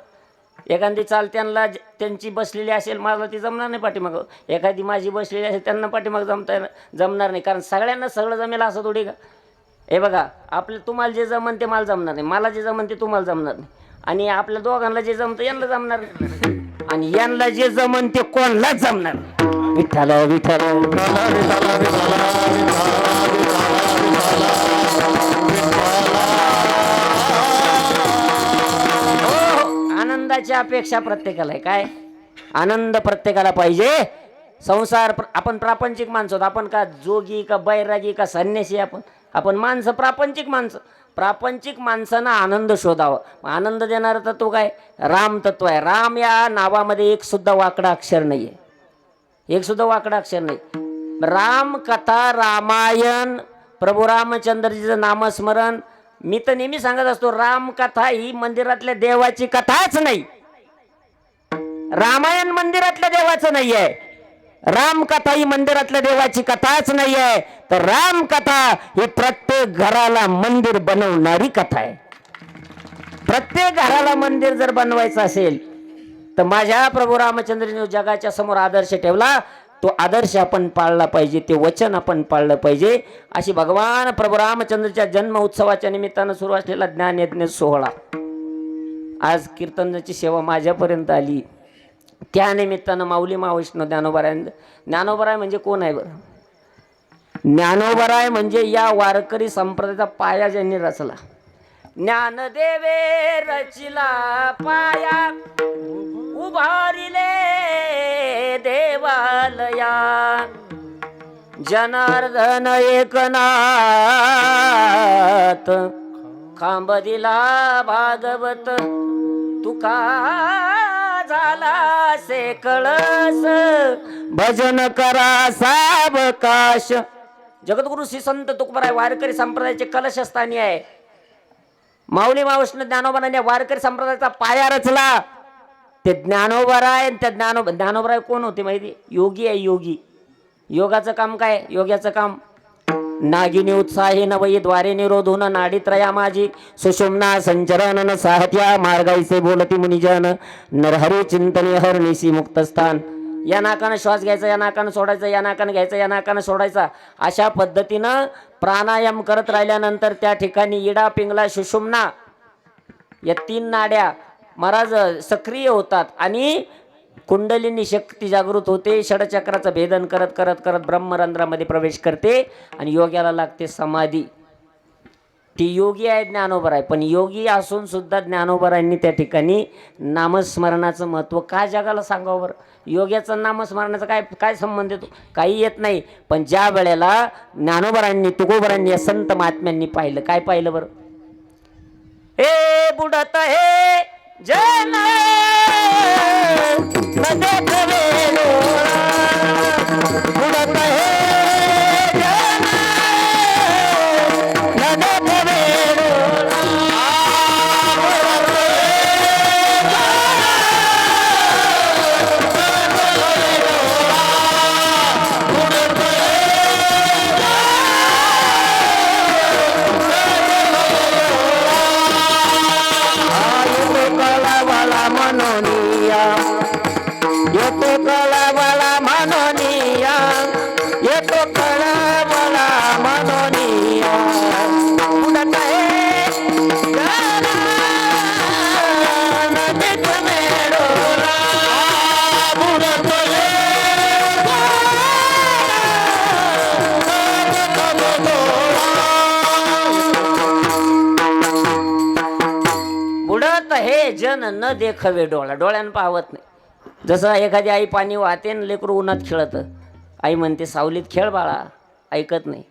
एखादी चाल त्यांना त्यांची बसलेली असेल मला ती जमणार नाही पाठीमागं, एखादी माझी बसलेली असेल त्यांना पाठीमागं जमणार नाही. कारण सगळ्यांना सगळं जमेल असं थोडी का. हे बघा आपलं तुम्हाला जे जमन ते मला जमणार नाही, मला जे जमन ते तुम्हाला जमणार नाही, आणि आपल्या दोघांना जे जमतं यांना जमणार नाही, आणि यांना जे जमन ते कोणालाच जमणार नाही. विठ्ठल विठ्ठल आनंदाची अपेक्षा प्रत्येकाला आहे. काय आनंद प्रत्येकाला पाहिजे. संसार आपण प्रापंचिक माणसं, आपण का जोगी का बैरागी का संन्यासी, आपण माणसं प्रापंचिक माणसं. प्रापंचिक माणसांना आनंद शोधावा. आनंद देणारं तत्व काय राम तत्व आहे. राम या नावामध्ये एक सुद्धा वाकडा अक्षर नाही आहे, एक सुद्धा वाकडा अक्षर नाही. राम कथा रामायण प्रभू रामचंद्रजीचं नामस्मरण. मी तर नेहमी सांगत असतो राम कथा ही मंदिरातल्या देवाची कथाच नाही, रामायण मंदिरातल्या देवाचं नाही आहे, राम कथा ही मंदिरातल्या देवाची कथाच नाही आहे. तर राम कथा ही प्रत्येक घराला मंदिर बनवणारी कथा आहे. प्रत्येक घराला मंदिर जर बनवायचं असेल तर माझ्या प्रभू रामचंद्रजीने जगाच्या समोर आदर्श ठेवला, तो आदर्श आपण पाळला पाहिजे, ते वचन आपण पाळलं पाहिजे. अशी भगवान प्रभू रामचंद्रच्या जन्म उत्सवाच्या निमित्तानं सुरू असलेला ज्ञानयज्ञ सोहळा, आज कीर्तनाची सेवा माझ्यापर्यंत आली. त्या निमित्तानं माऊली महावैष्णव ज्ञानोबराय म्हणजे कोण आहे बरं? ज्ञानोबराय म्हणजे या वारकरी संप्रदायाचा पाया ज्यांनी रचला. ज्ञानदेवे रचिला पाया, उभारिले देवालया, जनार्दन एकनाथ खांब दिला भागवत, तुका झाला से कळस, भजन करा सावकाश. जगद्गुरु श्री संत तुकोबाराय वारकरी संप्रदायाचे कलशस्थानी आहे. माऊली महावैष्णव ज्ञानोबाने वारकरी संप्रदायाचा पाया रचला. ते ज्ञानोबाराय, त्या ज्ञानोबाराय कोण होते माहिती? योगी आहे. योगी. योगाचं काम काय? योग्याचं काम नागिनी उत्साही नवई द्वारे निरोधून नाडीत्रया माझी सुषुम्ना संचरण साहत्या मार्गाईसे बोलती मुनिजन नरहरी चिंतने हरनिसी मुक्तस्थान. या नाकानं श्वास घ्यायचा, या नाकानं सोडायचा, या नाकानं घ्यायचा, या नाकानं सोडायचा. अशा पद्धतीनं प्राणायाम करत राहिल्यानंतर त्या ठिकाणी इडा पिंगला सुषुम्ना या 3 नाड्या महाराज सक्रिय होतात आणि कुंडलिनी शक्ती जागृत होते. षडचक्राचं भेदन करत करत करत ब्रह्मरंध्रामध्ये प्रवेश करते आणि योग्याला लागते समाधी. ती योगी आहे ज्ञानोबराय. पण योगी असून सुद्धा ज्ञानोबरायांनी त्या ठिकाणी नामस्मरणाचं महत्त्व काय जगाला सांगावं बरं? योग्याचं नामस्मरणाचा काय संबंध येतो? काही येत नाही. पण ज्या वेळेला ज्ञानोबरायांनी तुकोबरायांनी या संत महात्म्यांनी पाहिलं, काय पाहिलं बरं? हे बुडत हे जन नदेत वेलोळा, बुडत हे जन नदेत वेलोळा, बुडत हे येतो कळा जन न देखवे डोळा, डोळ्यानं पाहत नाही. जसं एखादी आई पाणी वाहते आणि लेकरू उन्हात खेळत, आई म्हणते सावलीत खेळ बाळा, ऐकत नाही.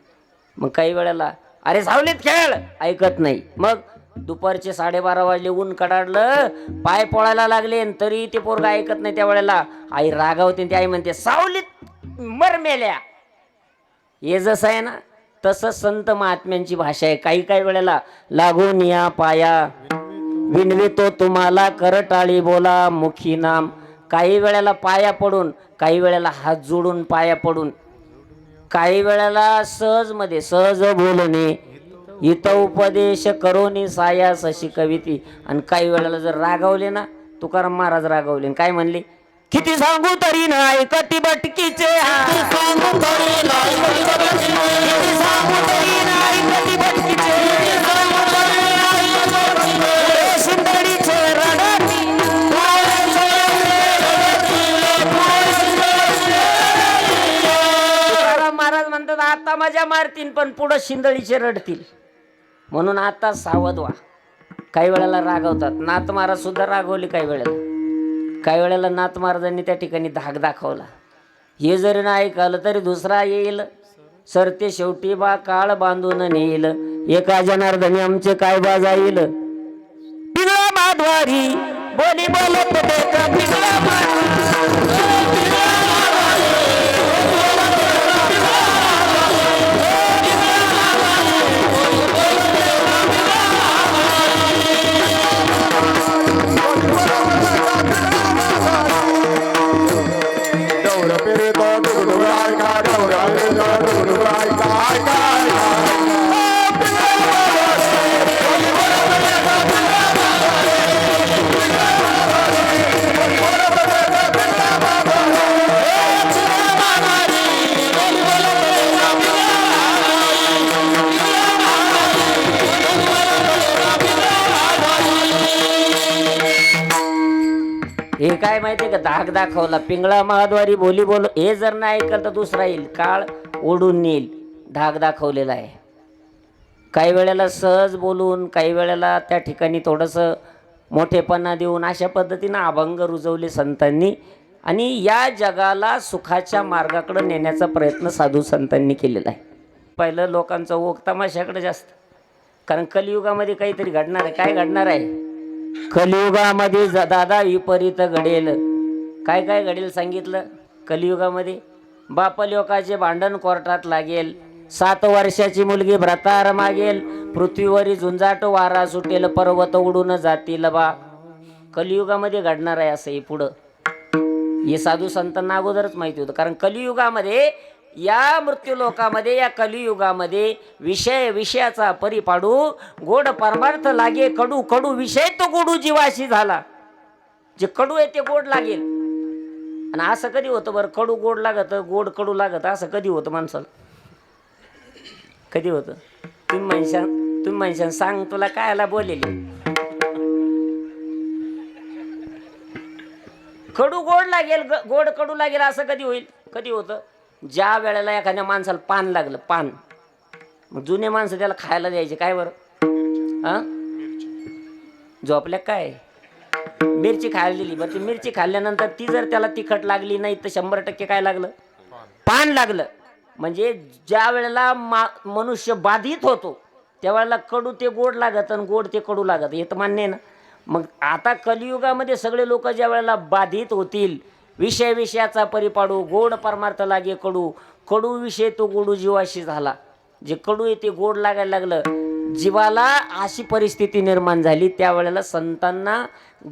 मग काही वेळेला अरे सावलीत खेळ, ऐकत नाही. मग दुपारचे 12:30 वाजले, ऊन कडाडलं, पाय पोळायला लागले तरी ते पोरगा ऐकत नाही. त्या वेळेला आई रागावते, ती आई म्हणते सावलीत मर मेल्या. हे जसं आहे ना तसं संत महात्म्यांची भाषा आहे. काही काही वेळेला लागून या पाया विनवितो तुम्हाला, करटाळी बोला मुखी नाम. काही वेळेला पाया पडून, काही वेळेला हात जोडून पाया पडून, काही वेळेला सहजमध्ये सहज बोलणे, हित उपदेश करोनी सायास अशी कविती. आणि काही वेळेला जर रागावले ना, तुकाराम महाराज रागावले काय म्हणले, किती सांगू तरी नाही कटी बटकीचे, सांगू तरी नाही कटी बटकीचे, सुंदरीचे रडती, तुकाराम महाराज म्हणतात आता मजा मारतील पण पुढं शिंदळीचे रडतील. म्हणून आता सावध व्हा. काही वेळेला रागवतात. नाथ महाराज सुद्धा रागवले काही वेळेला नाथ महाराजांनी त्या ठिकाणी धाक दाखवला. हे जरी नाही ऐकलं तरी दुसरा येईल, सरते शेवटी बा काळ बांधून नेईल, एका जनार्दनी आमचे काय बा जाईल. पिंगळा माधवारी बोली बोलत होते, पिंगळा हे काय माहितीये का, धाक दाखवला. पिंगळा महाद्वारी बोली बोल, हे जर नाही ऐकलं तर दुसरा येईल, काळ ओढून नेईल. धाक दाखवलेला आहे. काही वेळेला सहज बोलून, काही वेळेला त्या ठिकाणी थोडंसं मोठेपणा देऊन, अशा पद्धतीनं अभंग रुजवले संतांनी. आणि या जगाला सुखाच्या मार्गाकडे नेण्याचा प्रयत्न साधू संतांनी केलेला आहे. पहिलं लोकांचा ओघ तमाशाकडे जास्त, कारण कलियुगामध्ये काहीतरी घडणार आहे. काय घडणार आहे कलियुगामध्ये, दादा विपरीत घडेल. काय काय घडेल सांगितलं. कलियुगामध्ये बापलोकाचे भांडण कोर्टात लागेल, 7 वर्षाची मुलगी भ्रतार मागेल, पृथ्वीवरी झुंजाट वारा सुटेल, पर्वत उडून जातील बा. कलियुगामध्ये घडणार आहे असं हे पुढं. हे साधू संतांना अगोदरच माहिती होतं. कारण कलियुगामध्ये, या मृत्यूलोकामध्ये, या कलियुगामध्ये विषयाचा परिपाडू, गोड परमार्थ लागे कडू, कडू विषय तो गोडू जीवाशी झाला. जे कडू आहे ते गोड लागेल. आणि असं कधी होतं बरं, कडू गोड लागत, गोड कडू लागत, असं कधी होतं माणसाला? कधी होतं? तुम्ही म्हणशान सांग तुला कायला बोलेली. कडू गोड लागेल, गोड कडू लागेल, असं कधी होईल? कधी होतं? ज्या वेळेला एखाद्या माणसाला पान लागलं, पान, मग जुने माणसं त्याला खायला द्यायचे काय बरं? हा, झोपल्या काय मिरची खायला दिली बरं, ती मिरची खाल्ल्यानंतर ती जर त्याला तिखट लागली नाही तर 100% काय लागलं? पान लागलं. म्हणजे ज्या वेळेला मनुष्य बाधित होतो त्यावेळेला कडू ते गोड लागत आणि गोड ते कडू लागत. हे तर मान्य आहे ना. मग आता कलियुगामध्ये सगळे लोक ज्या वेळेला बाधित होतील, विषयाचा परिपाडू, गोड परमार्थ लागे कडू, कडू विषय तो गोडू जीवाशी झाला. जे कडू आहे ते गोड लागायला लागलं, जीवाला अशी परिस्थिती निर्माण झाली. त्यावेळेला संतांना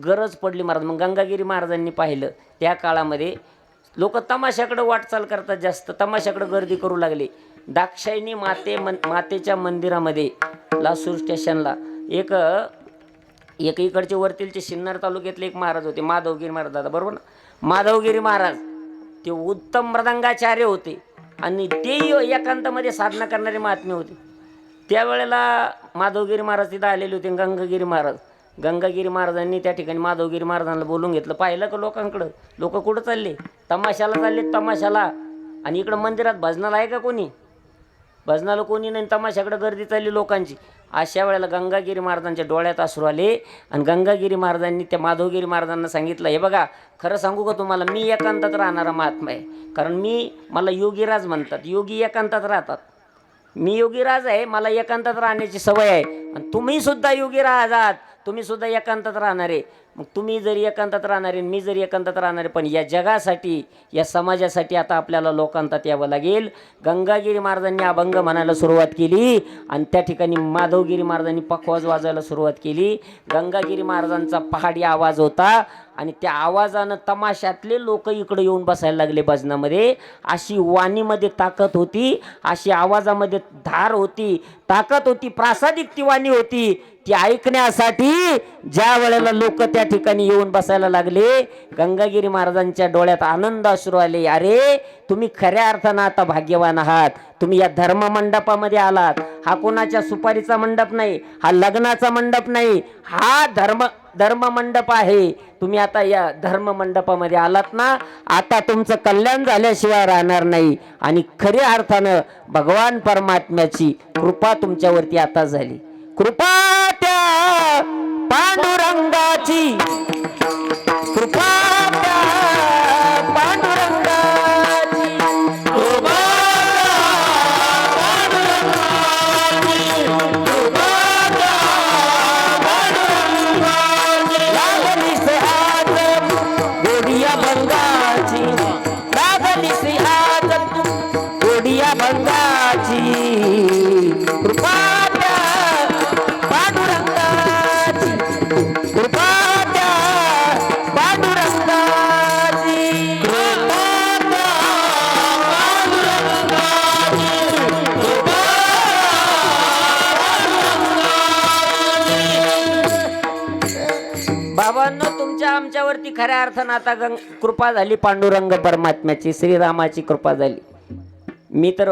गरज पडली महाराज. मग गंगागिरी महाराजांनी पाहिलं त्या काळामध्ये लोक तमाशाकडे वाटचाल करतात, जास्त तमाशाकडे गर्दी करू लागले. दाक्षायणी मातेच्या मंदिरामध्ये लासूर स्टेशनला एक इकडचे वरतीलचे सिन्नर तालुक्यातले एक महाराज होते, माधवगिरी महाराज. दादा बरोबर ना? माधवगिरी महाराज ते उत्तम मृदंगाचार्य होते आणि तेही एकांतामध्ये साधना करणारे महात्मे होते. त्यावेळेला माधवगिरी महाराज तिथं आलेले होते. गंगागिरी महाराजांनी त्या ठिकाणी माधवगिरी महाराजांना बोलून घेतलं. पाहिलं का लोकांकडं, लोक कुठं चालले? तमाशाला चालले, तमाशाला. आणि इकडं मंदिरात भजनाला आहे का कोणी? भजनाला कोणी नाही, तमाशाकडे गर्दी चालली लोकांची. अशा वेळेला गंगागिरी महाराजांच्या डोळ्यात अश्रू आले आणि गंगागिरी महाराजांनी त्या माधवगिरी महाराजांना सांगितलं, हे बघा खरं सांगू का तुम्हाला, मी एकांतात राहणारा महात्मा आहे. कारण मला योगीराज म्हणतात, योगी एकांतात राहतात. मी योगीराज आहे, मला एकांतात राहण्याची सवय आहे. आणि तुम्ही सुद्धा योगीराज आहात, तुम्ही सुद्धा एकांतात राहणारे. मग तुम्ही जरी एकांतात राहणारे, मी जरी एकांतात राहणारे, पण या जगासाठी, या समाजासाठी आता आपल्याला लोकांतात यावं लागेल. गंगागिरी महाराजांनी अभंग म्हणायला सुरुवात केली आणि त्या ठिकाणी माधवगिरी महाराजांनी पखवाज वाजवायला सुरुवात केली. गंगागिरी महाराजांचा पहाडी आवाज होता आणि त्या आवाजानं तमाशातले लोक इकडे येऊन बसायला लागले भजनामध्ये. अशी वाणीमध्ये ताकद होती, अशी आवाजामध्ये धार होती, ताकद होती, प्रासादिक ती वाणी होती. ती ऐकण्यासाठी ज्या वेळेला लोक त्या ठिकाणी येऊन बसायला लागले, गंगागिरी महाराजांच्या डोळ्यात आनंद अश्रू आले. अरे तुम्ही खऱ्या अर्थानं आता भाग्यवान आहात. तुम्ही या धर्म मंडपामध्ये आलात. हा कोणाच्या सुपारीचा मंडप नाही, हा लग्नाचा मंडप नाही, हा धर्म मंडप आहे. तुम्ही आता या धर्म मंडपामध्ये आलात ना, आता तुमचं कल्याण झाल्याशिवाय राहणार नाही. आणि खऱ्या अर्थानं भगवान परमात्म्याची कृपा तुमच्यावरती आता झाली. कृपा त्या पांडुरंगाची, कृपा त्या पांडुरंगाची, कृपा लागली से आज गोडिया भंगाची, लागली से आज गोडिया भंगाची, कृपा बाबांनो, तुमच्या आमच्यावरती खऱ्या अर्थानं आता कृपा झाली पांडुरंग परमात्म्याची, श्रीरामाची कृपा झाली. मी तर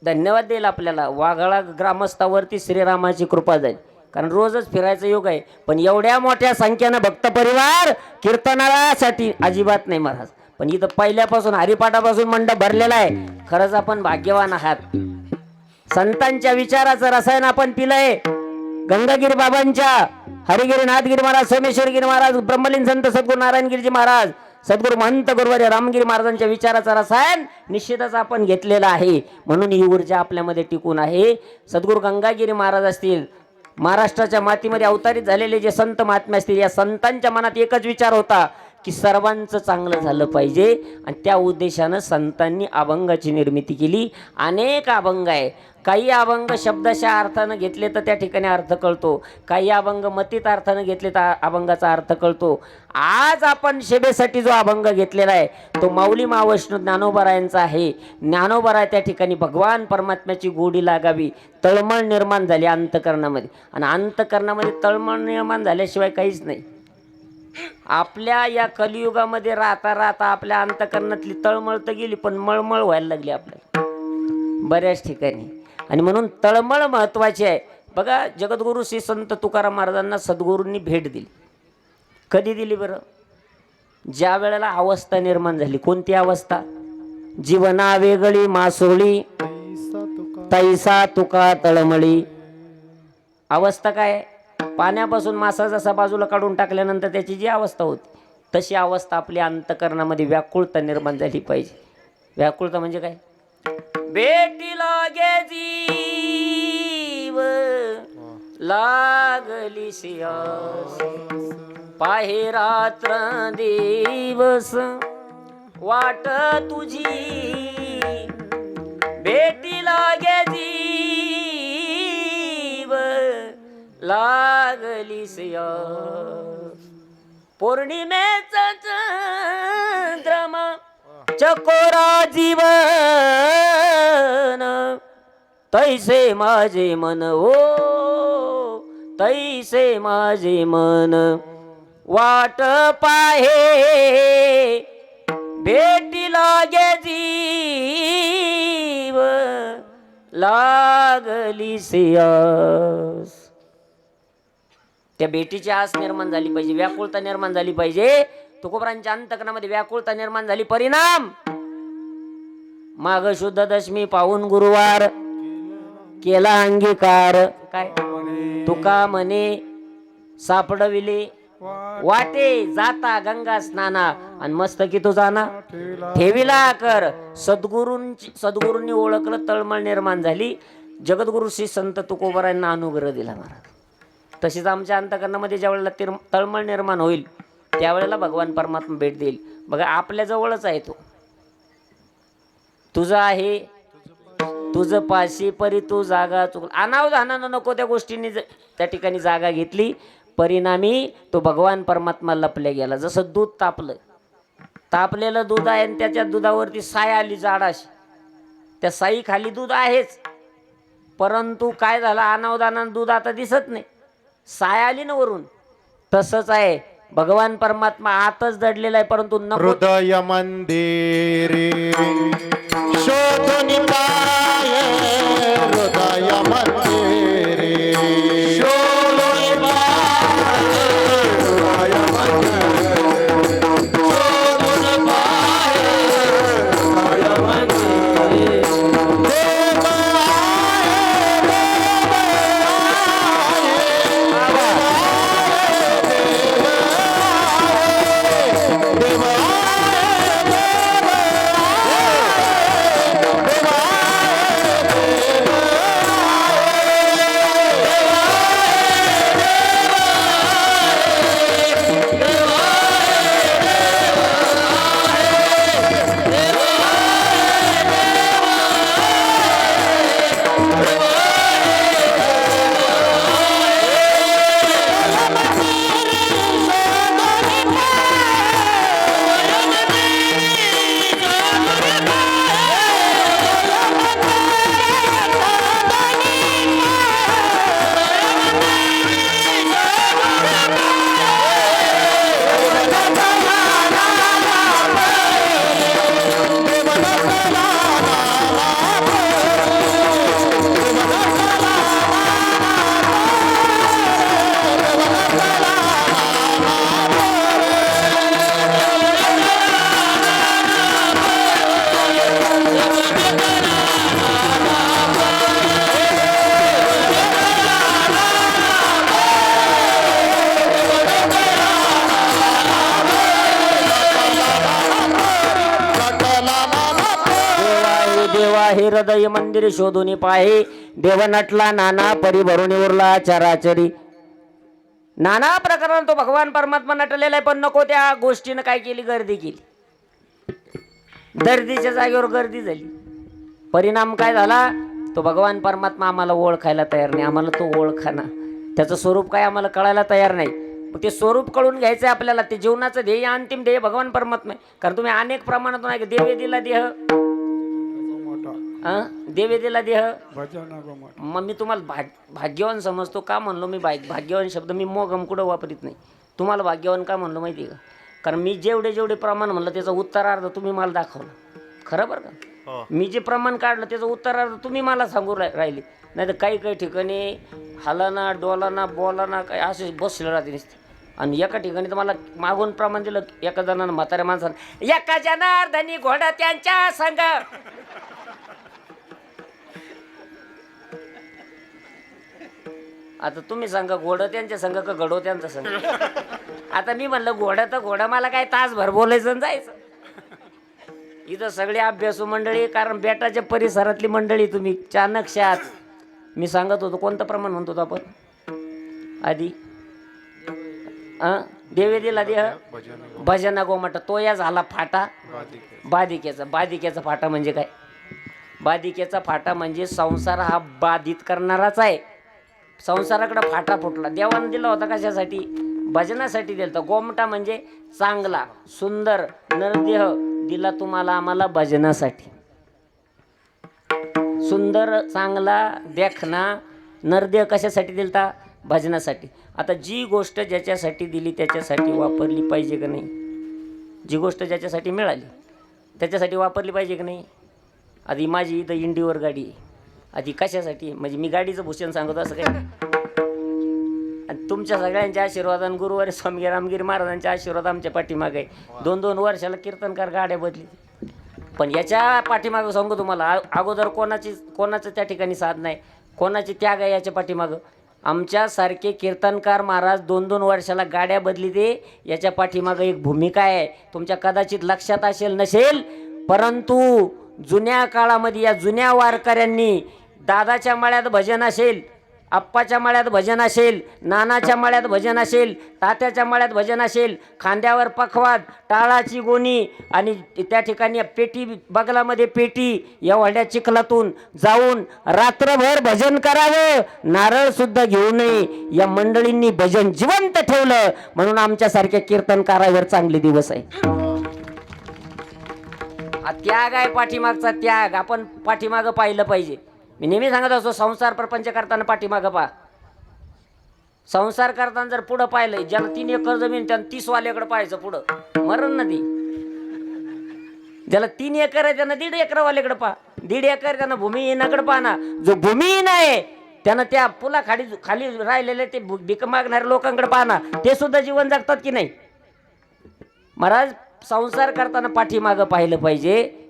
धन्यवाद देईल आपल्याला, वाघाळा ग्रामस्थावरती श्रीरामाची कृपा झाली. कारण रोजच फिरायचा योग आहे, पण एवढ्या मोठ्या संख्येनं भक्त परिवार कीर्तनासाठी अजिबात नाही महाराज. पण इथं पहिल्यापासून हरिपाठापासून मंडप भरलेला आहे. खरंच आपण भाग्यवान आहात. संतांच्या विचाराचं रसायन आपण पिलंय. गंगागिरी बाबांच्या, हरिगिरी नाथगिरी महाराज, सोमेश्वरगिरी महाराज, ब्रह्मलीन संत सद्गुरू नारायणगिरीजी महाराज, सद्गुरू महंत गुरुवर्य रामगिरी महाराजांच्या विचाराचा रसायन निश्चितच आपण घेतलेला आहे. म्हणून ही ऊर्जा आपल्यामध्ये टिकून आहे. सद्गुरू गंगागिरी महाराज असतील, महाराष्ट्राच्या मातीमध्ये अवतारित झालेले जे संत महात्मे असतील, या संतांच्या मनात एकच विचार होता की सर्वांचं चांगलं झालं पाहिजे. आणि त्या उद्देशानं संतांनी अभंगाची निर्मिती केली. अनेक अभंग आहे. काही अभंग शब्दशः अर्थानं घेतले तर त्या ठिकाणी अर्थ कळतो, काही अभंग मतीत अर्थानं घेतले तर अभंगाचा अर्थ कळतो. आज आपण शेबेसाठी जो अभंग घेतलेला आहे तो माऊली महावैष्णव ज्ञानोबारायांचा आहे. ज्ञानोबाराय त्या ठिकाणी भगवान परमात्म्याची गोडी लागावी, तळमळ निर्माण झाली अंतकरणामध्ये. आणि अंतकरणामध्ये तळमळ निर्माण झाल्याशिवाय काहीच नाही. आपल्या या कलियुगामध्ये राहता राहता आपल्या अंतकरणातली तळमळ तर गेली, पण मळमळ व्हायला लागली आपल्याला बऱ्याच ठिकाणी. आणि म्हणून तळमळ महत्वाची आहे. बघा, जगद्गुरु श्री संत तुकाराम महाराजांना सद्गुरूंनी भेट दिली. कधी दिली बरं? ज्या वेळेला अवस्था निर्माण झाली. कोणती अवस्था? जीवना वेगळी मासोळी तैसा तुका तळमळी. अवस्था काय? पाण्यापासून मासा जसा बाजूला काढून टाकल्यानंतर त्याची जी अवस्था होती तशी अवस्था आपल्या अंतकरणामध्ये व्याकुळता निर्माण झाली पाहिजे. व्याकुळता म्हणजे काय? बेटी लागे जीव लागली सियास, पाहे रात्र दिवस वाट तुझी. बेटी लागे जीव लागली सियास, पौर्णिमेचा चंद्रमा चकोरा जीवन, तैसे माझे मन ओ तैसे माझे मन वाट पाहे. भेटी लागे जीव लागली सियास. त्या भेटीची आस निर्माण झाली पाहिजे, व्याकुळता निर्माण झाली पाहिजे. तुकोबरांच्या अंतकरणामध्ये व्याकुळता निर्माण झाली. परिणाम माघ शुद्ध दशमी पाहून गुरुवार केला अंगीकार. काय तुका म्हणे सापडविले वाटे जाता गंगा स्नाना आणि मस्तकी तू जाना ठेविला कर. सद्गुरूंनी ओळखलं, तळमळ निर्माण झाली. जगद्गुरु श्री संत तुकोबारायांना अनुग्रह दिला महाराज. तशीच आमच्या अंतकरणामध्ये ज्या वेळेला तळमळ निर्माण होईल त्यावेळेला भगवान परमात्मा भेट देईल. बघा आपल्या जवळच आहे तो. तुझं आहे तुझं पाशी परी तू जागा चुकल. अनावधानानं नको त्या गोष्टींनी त्या ठिकाणी जागा घेतली, परिणामी तो भगवान परमात्मा लपल्या गेला. जसं दूध तापलं, तापलेलं दूध आहे आणि त्याच्या दुधावरती साय आली जाडाशी, त्या साई खाली दूध आहेच, परंतु काय झालं अनावधानानं दूध आता दिसत नाही, साय आली ना वरून. तसंच आहे भगवान परमात्मा आतच दडलेला आहे, परंतु हृदय मंदिरी शोधून पाये हृदय मंदिरी शोधून पाये हृदय मंदिरी शोधून पाये हृदय मंदिरी देव हे हृदय मंदिर शोधून पाहे. देव नटला नाना परी भरून उरला चराचरी. नाना प्रकारानं तो भगवान परमात्मा नटलेला आहे, पण नको त्या गोष्टीनं काय केली, गर्दी केली. गर्दीच्या जागेवर गर्दी झाली. परिणाम काय झाला, तो भगवान परमात्मा आम्हाला ओळखायला तयार नाही. आम्हाला तो ओळखाना, त्याचं स्वरूप काय आम्हाला कळायला तयार नाही. ते स्वरूप कळून घ्यायचं आपल्याला. ते जीवनाचं ध्येय, अंतिम ध्येय भगवान परमात्मा आहे. कारण तुम्ही अनेक प्रमाणातून ऐक, देवे दिला देह, देवे दिला देह. मग मी तुम्हाला भाग्यवान समजतो. का म्हणलो मी भाग्यवान शब्द मी मोगम कुठं वापरीत नाही. तुम्हाला भाग्यवान का म्हणलो माहिती आहे का? कारण मी जेवढे प्रमाण म्हणलं त्याचा उत्तरार्ध तुम्ही मला दाखवलं. खरं बरं का? मी जे प्रमाण काढलं त्याचं उत्तरार्ध तुम्ही मला सांगू राहिले. नाही तर काही ठिकाणी हलाना डोलाना बोलाना काय असे बसले राहते नसते. आणि एका ठिकाणी तर मला मागून प्रमाण दिलं एका जणानं, म्हाताऱ्या माणसानं, एका जनार्दनी घोडा त्यांच्या संग. आता तुम्ही सांगा घोडं त्यांच्या संग का घडो त्यांचा संग? आता मी म्हणलं घोडा मला काय तासभर बोलायचं आणि जायचं. इथं सगळे अभ्यासू मंडळी, कारण बेटाच्या परिसरातली मंडळी तुम्ही चाणक्यात. मी सांगत होतो कोणतं प्रमाण म्हणतो होतो आपण आधी? देवे दिला देह भजना गोमाटा. तो या झाला फाटा बाधिकेचा. बाधिकेचा फाटा म्हणजे काय? बाधिकेचा फाटा म्हणजे संसार हा बाधित करणाराच आहे. संसाराकडे फाटा फुटला. देवानं दिला होता कशासाठी? भजनासाठी दिला. गोमटा म्हणजे चांगला सुंदर नरदेह दिला तुम्हाला आम्हाला भजनासाठी. सुंदर चांगला देखना नरदेह कशासाठी दिलता? भजनासाठी. आता जी गोष्ट ज्याच्यासाठी दिली त्याच्यासाठी वापरली पाहिजे का नाही? जी गोष्ट ज्याच्यासाठी मिळाली त्याच्यासाठी वापरली पाहिजे का नाही? आधी माझी इथं इंडिवर गाडी आहे. आधी कशासाठी? म्हणजे मी गाडीचं भूषण सांगतो असं काय. आणि तुमच्या सगळ्यांच्या आशीर्वादाने गुरुवारी स्वामी रामगिरी महाराजांच्या आशीर्वाद आमच्या पाठीमागे आहे. 2-2 वर्षाला कीर्तनकार गाड्या बदली. पण याच्या पाठीमागं सांगू तुम्हाला अगोदर कोणाचं त्या ठिकाणी साध नाही, कोणाची त्याग आहे याच्या पाठीमागं. आमच्यासारखे कीर्तनकार महाराज 2-2 वर्षाला गाड्या बदली दे, याच्या पाठीमागं एक भूमिका आहे. तुमच्या कदाचित लक्षात असेल नसेल, परंतु जुन्या काळामध्ये या जुन्या वारकऱ्यांनी दादाच्या मळ्यात भजन असेल, आप्पाच्या मळ्यात भजन असेल, नानाच्या मळ्यात भजन असेल, तात्याच्या मळ्यात भजन असेल, खांद्यावर पखवाद, टाळाची गोणी आणि त्या ठिकाणी पेटी, बगलामध्ये पेटी, या वड्या चिखलातून जाऊन रात्रभर भजन करावं, नारळ सुद्धा घेऊ नये. या मंडळींनी भजन जिवंत ठेवलं, म्हणून आमच्यासारख्या कीर्तनकारावर चांगले दिवस आहे. त्याग आहे पाठीमागचा त्याग. आपण पाठीमागं पाहिलं पाहिजे. मी नेहमी सांगत असतो, संसार प्रपंच करताना पाठीमागं पहा. संसार करताना जर पुढं पाहिलं, ज्याला 3 एकर जमीन त्यानं 30 वाल्याकडे पाहायचं पुढं, मरण ना ती. ज्याला 3 एकर आहे त्यानं 1.5 एकर वाल्याकडे पहा, 1.5 एकर त्यानं भूमिहीनाकडे पहा ना. जो भूमिहीन आहे त्यानं त्या पुला खाली राहिलेले ते भीक मागणाऱ्या लोकांकडे पहा ना, ते सुद्धा जीवन जगतात की नाही. महाराज, संसार करताना पाठीमागं पाहिलं पाहिजे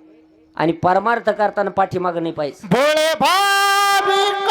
आणि परमार्थ करताना पाठीमागं नाही पाहिजे. भोळे भाविक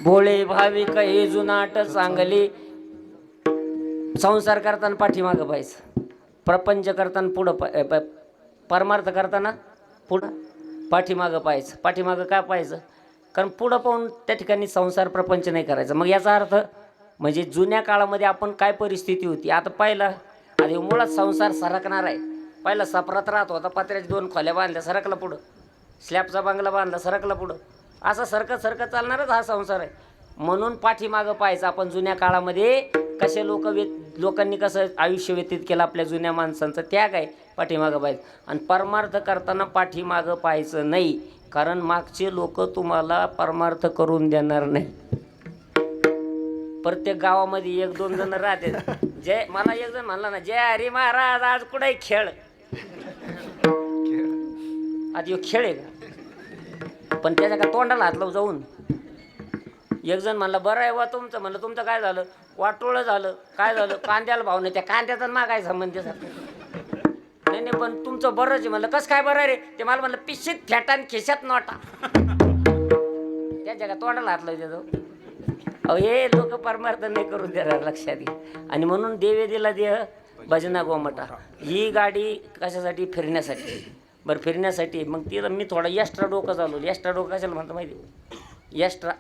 भोळे भाविक हे जुनाट चांगले. संसार करताना पाठीमागं पाहायचं, प्रपंच करताना पुढं, परमार्थ करताना पुढं पाठीमागं पाहायचं. पाठीमागं काय पाहायचं? कारण पुढं पाहून त्या ठिकाणी संसार प्रपंच नाही करायचं. मग याचा अर्थ म्हणजे जुन्या काळामध्ये आपण काय परिस्थिती होती आता पाहिलं. आधी मुळात संसार सरकणार आहे. पहिला सपरात राहत होता, पत्र्याच्या 2 खोल्या बांधल्या, सरकला पुढं, स्लॅबचा बंगला बांधला, सरकला पुढं. असं सरकत सरकत चालणारच हा संसार आहे. म्हणून पाठीमागं पाहायचं आपण. जुन्या काळामध्ये कसे लोकांनी कसं आयुष्य व्यतीत केलं, आपल्या जुन्या माणसांचं त्याग आहे, पाठीमागं पाहायचं. आणि परमार्थ करताना पाठीमागं पाहायचं नाही, कारण मागचे लोक तुम्हाला परमार्थ करून देणार नाही. प्रत्येक गावामध्ये 1-2 जण राहते. मला एक जण म्हणला ना, जय हरी महाराज, आज कुठे खेळ. आज यो खेळ आहे का? पण त्याच्या का तोंडाला हात लावून जाऊन. एक जण म्हणला, बरं आहे वा तुमचं. म्हणलं तुमचं काय झालं? वाटोळं झालं. काय झालं? कांद्याला भाव नाही. त्या कांद्याचा मागाय संबंध नाही नाही, पण तुमचं बरंच आहे. म्हणलं कसं काय बरं आहे रे? ते मला म्हणलं, पिशीत फेटान खिशात नोटा. त्याच्या का तोंडाला हात लावून देतो. अहो, हे लोक परमार्थ नाही करून देणार, लक्षात घ्या. आणि म्हणून देवे दिला देह भजना गोमटा. ही गाडी कशासाठी? फिरण्यासाठी. बरं, फिरण्यासाठी. मग तिला मी थोडा एक्स्ट्रा डोकं चालवलं. एक्स्ट्रा डोकं कशाला म्हणतो माहिती? एक्स्ट्रा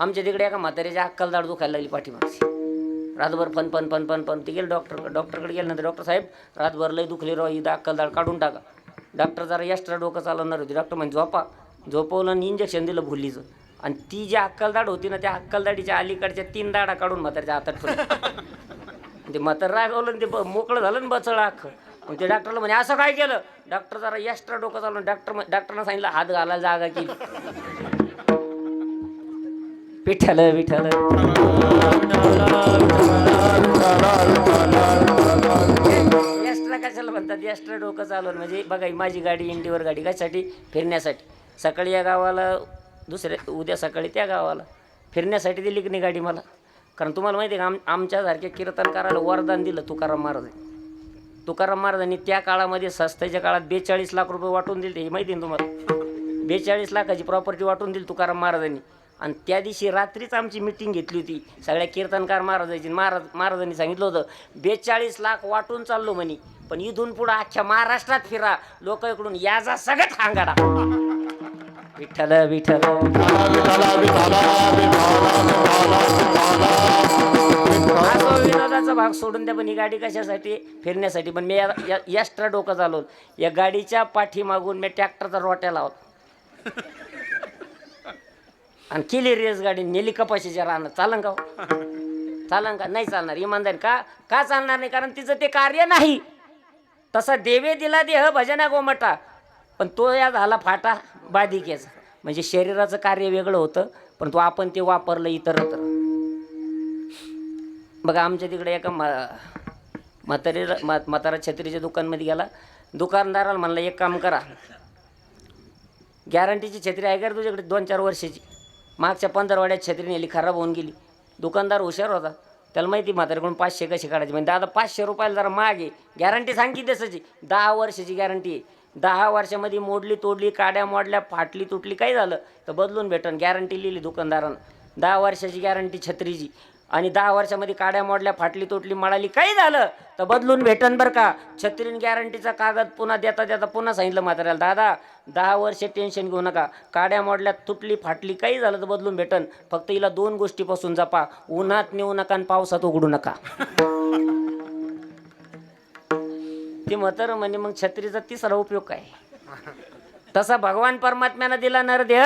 आमच्या तिकडे एका म्हातारीची अक्कलदाड दुखायला लागली पाठीमागची. रातभर फन फन फन फन फन. ते गेलं डॉक्टरकडे गेल्यानंतर डॉक्टर साहेब, रातभर लई दुखली राव, ही अक्कलदाड काढून टाका. डॉक्टर जरा एक्स्ट्रा डोकं चालवणार होती. डॉक्टर म्हणजे झोपा. झोपवलं आणि इंजेक्शन दिलं भुलीचं. आणि ती जी अक्कलदाड होती ना, त्या अक्कलदाडीच्या अलीकडच्या 3 दाडा काढून म्हातारीच्या हातात ठेवलं. ते म्हातार रागवलं आणि ते मोकळं झालं ना बचळ अख्खं. मग ते डॉक्टरला म्हणे, असं काय केलं? डॉक्टर जरा एक्स्ट्रा डोकं चालवलं. डॉक्टरनं सांगितलं, हात घालायला जागा केली. विठ्ठल विठ्ठल. एक्स्ट्रा कशाला म्हणतात? एक्स्ट्रा डोकं चालवलं म्हणजे बघा, माझी गाडी इंडिवर गाडी कशासाठी? फिरण्यासाठी. सकाळी या गावाला, उद्या सकाळी त्या गावाला. फिरण्यासाठी दिली की नाही गाडी मला? कारण तुम्हाला माहिती आहे का, आमच्यासारख्या कीर्तनकाराला वरदान दिलं तुकाराम महाराजांनी. तुकाराम महाराजांनी त्या काळामध्ये सस्त्याच्या काळात 42 लाख रुपये वाटून दिले. हे माहिती आहे ना तुम्हाला? 42 लाखाची प्रॉपर्टी वाटून दिली तुकाराम महाराजांनी. आणि त्या दिवशी रात्रीच आमची मिटिंग घेतली होती सगळ्या कीर्तनकार महाराजांची. महाराजांनी सांगितलं होतं, 42 लाख वाटून चाललो म्हणे, पण इथून पुढं अख्ख्या महाराष्ट्रात फिरा, लोक इकडून याचा सगळं हांगाडा. विठ्ठल विठ्ठल. विनोदाचा भाग सोडून द्या, पण ही गाडी कशासाठी? फिरण्यासाठी. पण मी एक्स्ट्रा डोकं चालवलं. या गाडीच्या पाठीमागून मी ट्रॅक्टरचा रोट्या लावला. आणि केली रेस गाडी नेली कपाशीच्या राहणं चालन का हो? चालन का? नाही चालणार. इमानदारी का का चालणार नाही? कारण तिचं ते कार्य नाही. तसा देवे दिला देह भजना गोमटा, पण तो या झाला फाटा बाधिकेचा. म्हणजे शरीराचं कार्य वेगळं होतं, पण तो आपण ते वापरलं इतरत्र. बघा आमच्या तिकडे एका म्हातारा छत्रीच्या दुकानमध्ये गेला. दुकानदाराला म्हणलं एक काम करा, गॅरंटीची छत्री आहे का रे तुझ्याकडे 2-4 वर्षाची? मागच्या 15 वाड्यात छत्री नेली, खराब होऊन गेली. दुकानदार हुशार होता, त्याला माहिती म्हाताऱ्याकडून 500 कशी काढायची. म्हणजे दादा 500 रुपयाला जरा महाग आहे. गॅरंटी सांग की त्याची 10 वर्षाची गॅरंटी आहे. 10 वर्षामध्ये मोडली तोडली, काड्या मोडल्या, फाटली तुटली, काही झालं तर बदलून भेटन. गॅरंटी लिहिली दुकानदारानं, 10 वर्षाची गॅरंटी छत्रीची. आणि 10 वर्षामध्ये काड्या मोडल्या, फाटली तुटली, मळाली, काही झालं तर बदलून भेटन बरं का. छत्रीन गॅरंटीचा कागद पुन्हा देता देता पुन्हा सांगितलं म्हाताऱ्याला, दादा 10 वर्ष टेन्शन घेऊ नका, काड्या मोडल्या, तुटली, फाटली, काही झालं तर बदलून भेटन. फक्त हिला 2 गोष्टीपासून जपा, उन्हात नेऊ नका आणि पावसात उघडू नका. ते म्हातारं म्हणजे मग छत्रीचा तिसरा उपयोग काय? तसा भगवान परमात्म्यानं दिला नरदेह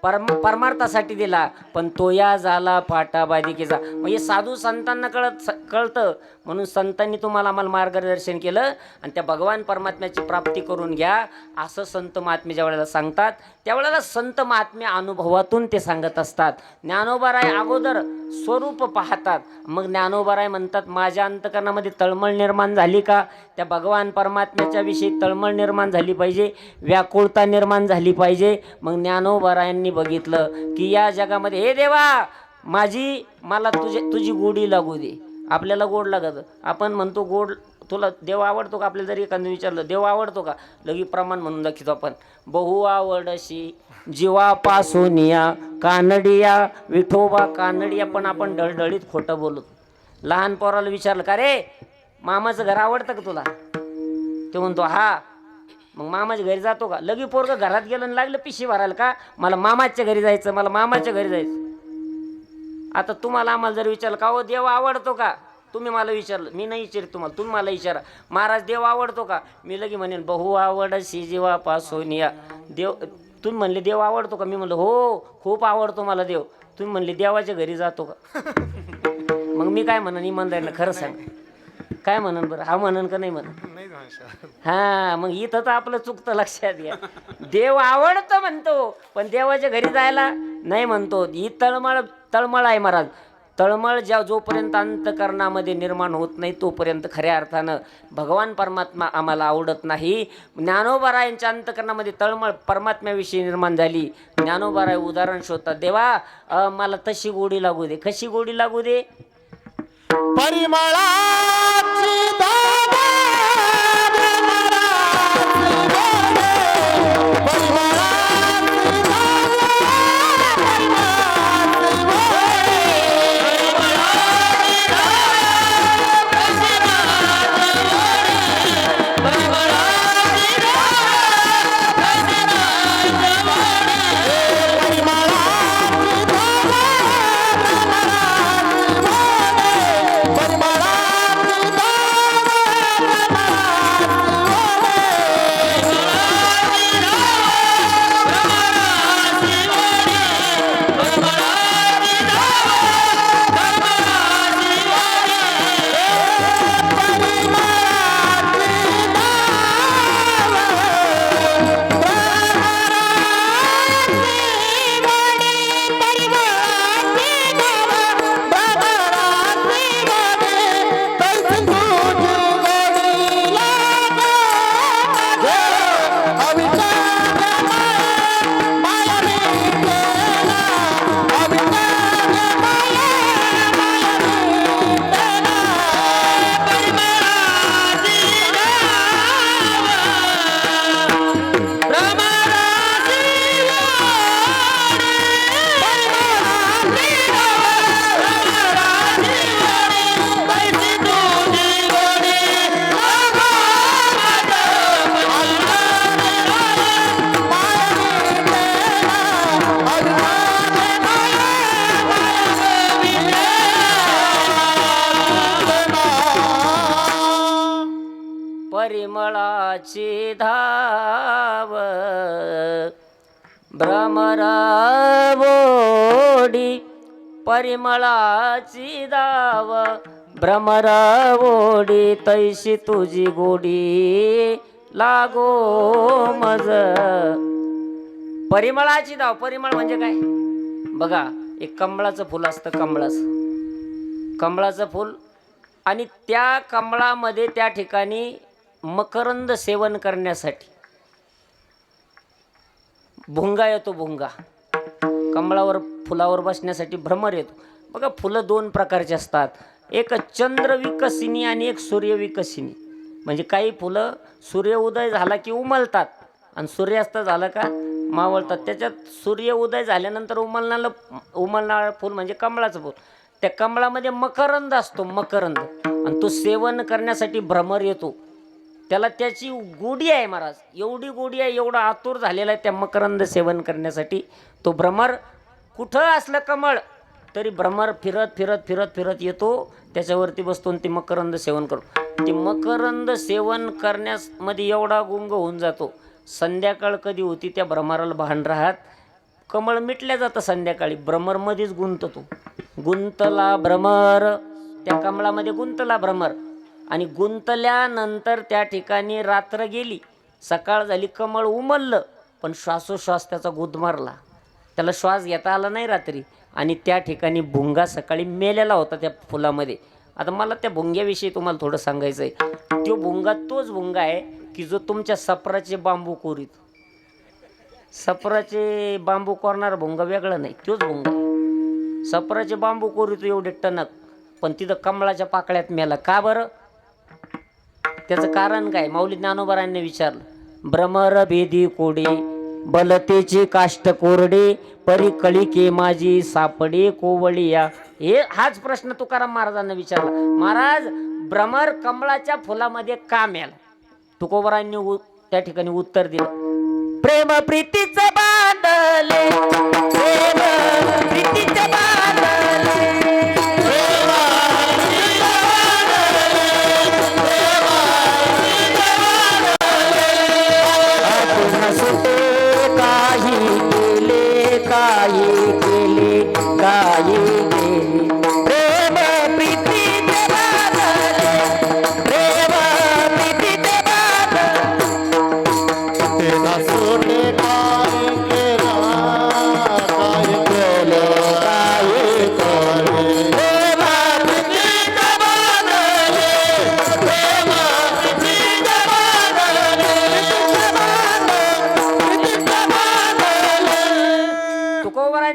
परमार्थासाठी दिला, पण तो या झाला फाटा बाधिकेचा. म्हणजे साधू संतांना कळतं म्हणून संतांनी तुम्हाला आम्हाला मार्गदर्शन केलं. आणि त्या भगवान परमात्म्याची प्राप्ती करून घ्या असं संत महात्मे ज्या वेळेला सांगतात, त्यावेळेला संत महात्मे अनुभवातून ते सांगत असतात. ज्ञानोबाराय अगोदर स्वरूप पाहतात, मग ज्ञानोबाराय म्हणतात माझ्या अंतकरणामध्ये तळमळ निर्माण झाली का? त्या भगवान परमात्म्याच्या विषयी तळमळ निर्माण झाली पाहिजे, व्याकुळता निर्माण झाली पाहिजे. मग ज्ञानोबारायांनी बघितलं की या जगामध्ये हे देवा मला तुझी गोडी लागू दे. आपल्याला गोड लागत, आपण म्हणतो गोड, तुला देव आवडतो का? आपल्याला जरी एखादं विचारलं देव आवडतो का, लगी प्रमाण म्हणून दाखवतो आपण. बहु आवडशी जीवापासूनिया कानडिया विठोबा कानडिया. पण आपण ढळढळीत खोटं बोलतो. लहान पोराला विचारलं का रे मामाचं घर आवडतं का तुला? ते म्हणतो हा. मग मामाच्या घरी जातो का? लगी पोरगं घरात गेलं आणि लागलं पिशी भरायला का, मला मामाच्या घरी जायचं, मला मामाच्या घरी जायचं. आता तुम्हाला आम्हाला जर विचारलं का हो देव आवडतो का, तुम्ही मला विचारलं, मी नाही विचारत तुम्हाला, तुम्ही मला विचारा महाराज देव आवडतो का, मी लगी म्हणेन बहु आवडशी जीवापासून या देव. तुम्ही म्हणले देव आवडतो का, मी म्हणलं हो खूप आवडतो मला देव. तुम्ही म्हणले देवाच्या घरी जातो का? मग मी काय म्हणन इमानदारीनं खरं सांग, काय म्हणन बरं? हा म्हणन का नाही म्हणन? हा, मग इथं तर आपलं चुकतं, लक्षात घ्या. देव आवडतं म्हणतो पण देवाच्या घरी जायला नाही म्हणतो. ही तळमळ आहे महाराज. तळमळ जोपर्यंत अंतकरणामध्ये निर्माण होत नाही तोपर्यंत खऱ्या अर्थानं भगवान परमात्मा आम्हाला आवडत नाही. ज्ञानोबारायांच्या अंतकरणामध्ये तळमळ परमात्म्याविषयी निर्माण झाली. ज्ञानोबाराय उदाहरण शोधतात, देवा मला तशी गोडी लागू दे. कशी गोडी लागू दे? परिमळाची दादा परिमळाची धाव भ्रमरावोडी परिमळाची दाव, भ्रमरावोडी तैशी तुझी गोडी लागो मज. परिमळाची दाव, परिमळ म्हणजे काय बघा, एक कमळाचं फुल असतं, कमळाचं फुल, आणि त्या कमळामध्ये त्या ठिकाणी मकरंद सेवन करण्यासाठी भुंगा येतो. भुंगा कमळावर फुलावर बसण्यासाठी भ्रमर येतो. बघा फुलं दोन प्रकारची असतात, एक चंद्र विकसिनी आणि एक सूर्य विकसिनी. म्हणजे काही फुलं सूर्य उदय झाला की उमलतात आणि सूर्यास्त झाला का मावळतात. त्याच्यात सूर्य उदय झाल्यानंतर उमलणारं फुल म्हणजे कमळाचं फुल. त्या कमळामध्ये मकरंद असतो, मकरंद, आणि तो सेवन करण्यासाठी भ्रमर येतो. त्याला त्याची गोडी आहे महाराज, एवढी गोडी आहे, एवढा आतुर झालेला आहे त्या मकरंद सेवन करण्यासाठी. तो भ्रमर कुठं असलं कमळ तरी भ्रमर फिरत फिरत फिरत फिरत येतो, त्याच्यावरती बसतो आणि ते मकरंद सेवन करतो. ते मकरंद सेवन करण्यामध्ये एवढा गुंग होऊन जातो. संध्याकाळ कधी होती त्या भ्रमराला भान राहत, कमळ मिटल्या जातं संध्याकाळी, भ्रमरमध्येच गुंततो. गुंतला भ्रमर, त्या कमळामध्ये गुंतला भ्रमर, आणि गुंतल्यानंतर त्या ठिकाणी रात्र गेली, सकाळ झाली, कमळ उमललं, पण श्वासोश्वास त्याचा गुदमरला, त्याला श्वास घेता आला नाही रात्री, आणि त्या ठिकाणी भुंगा सकाळी मेलेला होता त्या फुलामध्ये. आता मला त्या भुंग्याविषयी तुम्हाला थोडं सांगायचं आहे. तो भुंगा तोच भुंगा आहे की जो तुमच्या सपराचे बांबू कोरीत. सपराचे बांबू कोरणारा भुंगा वेगळा नाही, तोच भुंगा आहे. सपराचे बांबू कोरीतो एवढे टणक, पण तिथं कमळाच्या पाकळ्यात मेला. का बरं? त्याचं कारण काय? माऊली ज्ञानोबारांनी विचारलं. भ्रमर भेदी कोडे बलतेची काष्ट कोरडे, परी कळिके माझी सापडे कोवळिया. हाच प्रश्न तुकाराम महाराजांना विचारला. महाराज भ्रमर कमळाच्या फुलामध्ये का मेला? तुकोबारांनी त्या ठिकाणी उत्तर दिलं. प्रेम प्रीतीचं बांधले, प्रेम प्रीतीचं बांधले,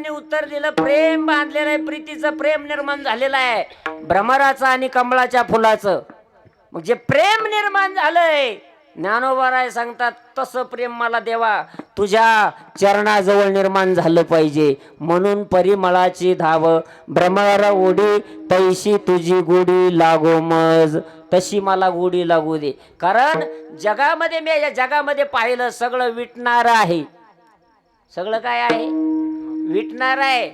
उत्तर दिलं. प्रेम बांधलेलं आहे, प्रीतीचं प्रेम निर्माण झालेलं आहे भ्रमराचं आणि कमळाच्या फुलाचं. मग जे प्रेम निर्माण झालंय, ज्ञानोबाराय सांगतात तसं प्रेम मला देवा तुझ्या चरणाजवळ निर्माण झालं पाहिजे. म्हणून परिमळाची धाव, भ्रमर ओढी तैशी तुझी गोडी लागो मज, तशी मला गोडी लागू दे. कारण जगामध्ये मी या जगामध्ये पाहिलं सगळं विटणार आहे. सगळं काय आहे? विटणार आहे,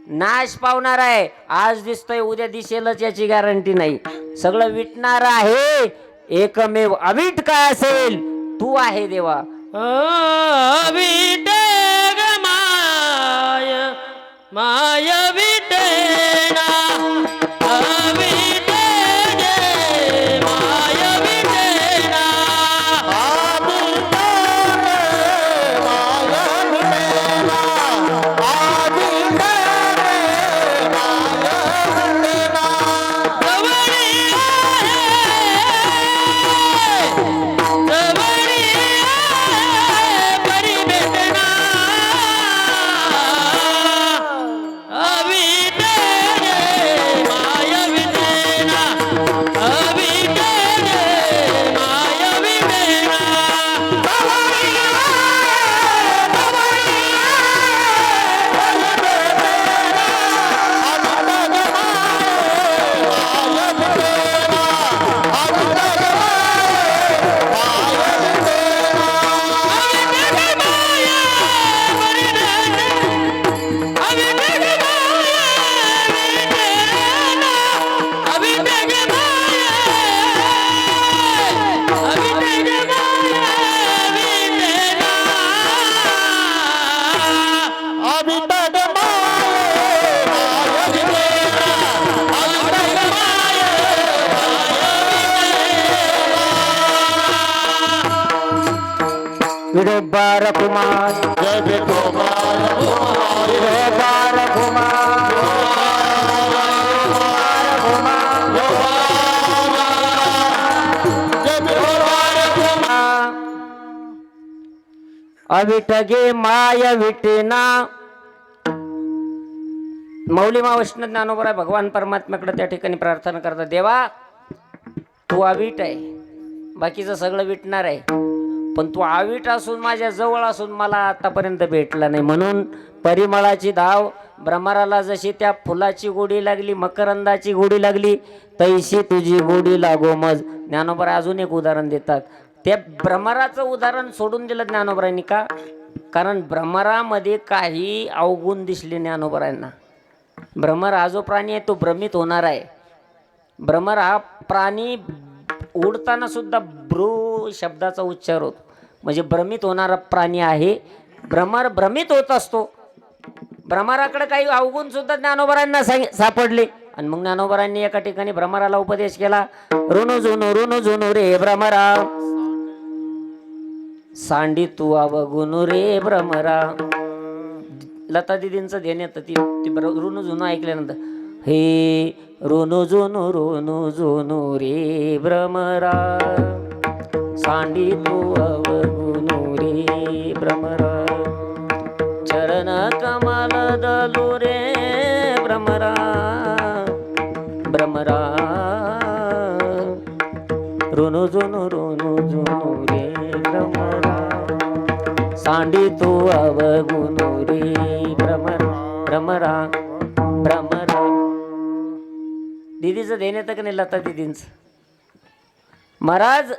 नाश पावणार आहे. आज दिसतोय उद्या दिसेलच याची गॅरंटी नाही. सगळं विटणार आहे. एकमेव अविट काय असेल? तू आहे देवा. अविट माय माय विटेना, अविट माय विटेना, अविट विडोबार कुमार जय विठोबार कुमारी विडोबार कुमार जय विठोबार अविठगे माय विटेना. मौली वैष्णव ज्ञानोबराय भगवान परमात्म्याकडे त्या ठिकाणी प्रार्थना करतात, देवा तू अवीट आहे, बाकीचं सगळं विटणार आहे, पण तू अवीट असून माझ्या जवळ असून मला आतापर्यंत भेटला नाही. म्हणून परिमळाची धाव भ्रमराला जशी त्या फुलाची गोडी लागली, मकरंदाची गोडी लागली, तैशी तुझी गोडी लागो मज. ज्ञानोबराय अजून एक उदाहरण देतात. त्या भ्रमराचं उदाहरण सोडून दिलं ज्ञानोबरायांनी का? कारण भ्रमरामध्ये काही अवगुण दिसले ज्ञानोबरायांना. भ्रमर हा जो प्राणी आहे तो भ्रमित होणार आहे. भ्रमर हा प्राणी उडताना सुद्धा ब्रू शब्दाचा उच्चार होतो, म्हणजे भ्रमित होणारा प्राणी आहे. भ्रमर भ्रमित होत असतो. भ्रमराकडे काही अवगुण सुद्धा ज्ञानोबरांना सापडले आणि मग ज्ञानोबरांनी एका ठिकाणी भ्रमराला उपदेश केला, ऋणू जुनू रे भ्रमरा, सांडी तू अवगुण रे भ्रमरा. लता दिदींचं ध्यान येतं, ती ऋणू जुनू ऐकल्यानंतर, हे ऋणू जुनू रे भ्रमरा, सांडी तू अवगुण रे भ्रमरा, चरण कमल दलू रे भ्रमरा, भ्रमरा ऋणू जुनू रे भ्रमरा, सांडी तू अवगुण रे भ्रमरा, भ्रमरा भ्रमरा. दीदीचं ध्यान येतं का नाही लता दीदींचं? महाराज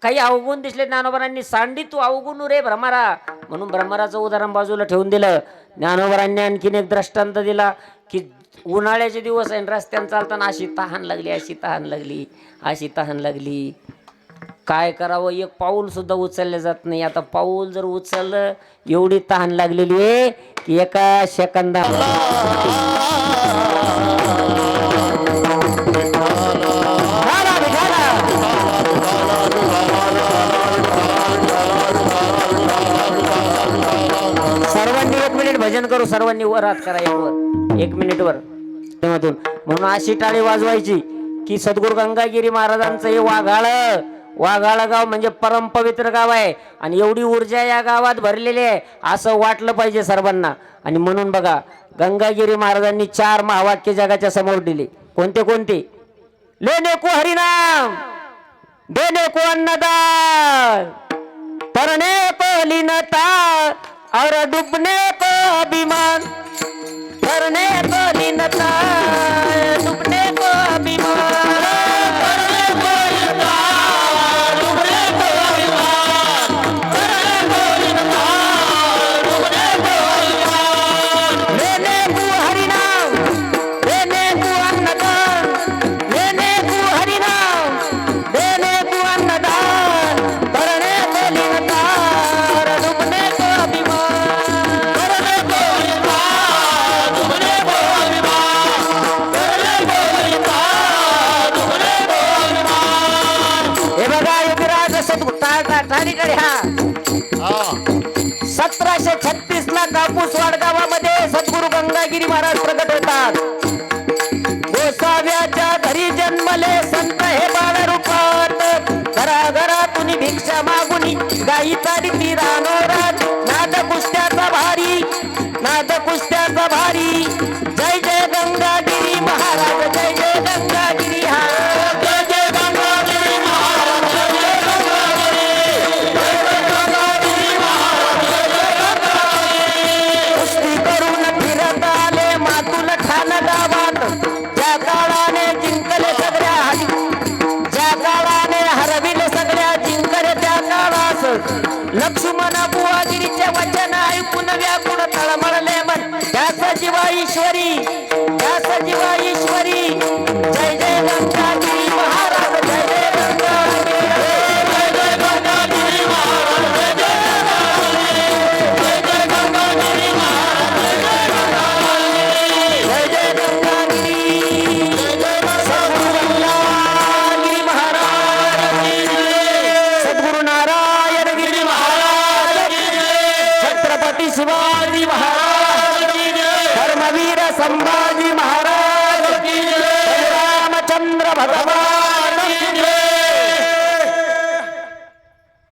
काही अवगुण दिसले ज्ञानोबरांनी, सांडी तू अवगुण रे भ्रमरा, म्हणून भ्रमराचं उदाहरण बाजूला ठेवून दिलं. ज्ञानोबरांनी आणखीन एक दृष्टांत दिला की उन्हाळ्याचे दिवस आहे, रस्त्यानं चालताना अशी तहान लागली, अशी तहान लागली, अशी तहान लागली, काय करावं, एक पाऊल सुद्धा उचलले जात नाही. आता पाऊल जर उचललं, एवढी तहान लागलेली आहे की एका सेकंदा सर्वांनी 1 मिनिट भजन करू, सर्वांनी वर हात करा, एक मिनिट वर. म्हणून अशी टाळी वाजवायची की सद्गुरू गंगागिरी महाराजांचं हे वाघाळ गाव म्हणजे परम पवित्र गाव आहे आणि एवढी ऊर्जा या गावात भरलेली आहे असं वाटलं पाहिजे सर्वांना. आणि म्हणून बघा, गंगागिरी महाराजांनी 4 महावाक्य जगाच्या समोर दिले. कोणते कोणते? लेने को हरिनाम, देने को अन्नदान, तरने को लीनता और डूबने को अभिमान, तरने को लीनता, डूबने को अभिमान, तरने को लीनता, डूबने को अभिमान, तरने को लीनता, डूबने को अभिमान. लेने को हरिनाम, देने को अन्नदान, लेने को हरिनाम, देने को अन्नदान, तरने को लीनता, डूबने को अभिमान, तरने को लीनता, डूबने को अभिमान, तरने को लीनता, डूबने को अभिमान. हे बघा योगीराज सद्गुरू हा 1736 ला कापूसवाड गावामध्ये सद्गुरू गंगागिरी महाराज प्रकट होतात. गोसाव्याच्या घरी जन्मले संत हे बाळ रूपात, घराघरातून भिक्षा मागुनी गाई चालती रानोरात, नाद कुस्त्याचा भारी, नाद कुस्त्याचा भारी, जय जय गंगागिरी महाराज, जय जय गंगागिरी हा, जय जय गंगागिरी महाराज, जय जय गंगागिरी, जय जय गंगागिरी महाराज, जय जय गंगागिरी. कुस्ती करून फिरत आले मातुल ठाण गावात, ज्या काळाने जिंकले सगळ्या ज्या काळाने हरविले सगळ्या जिंकले त्या काळास, लक्ष्मण बुवागिरीचे वचन ऐकून व्याकुळ तळमळले मन, त्याच जीवा ईश्वरी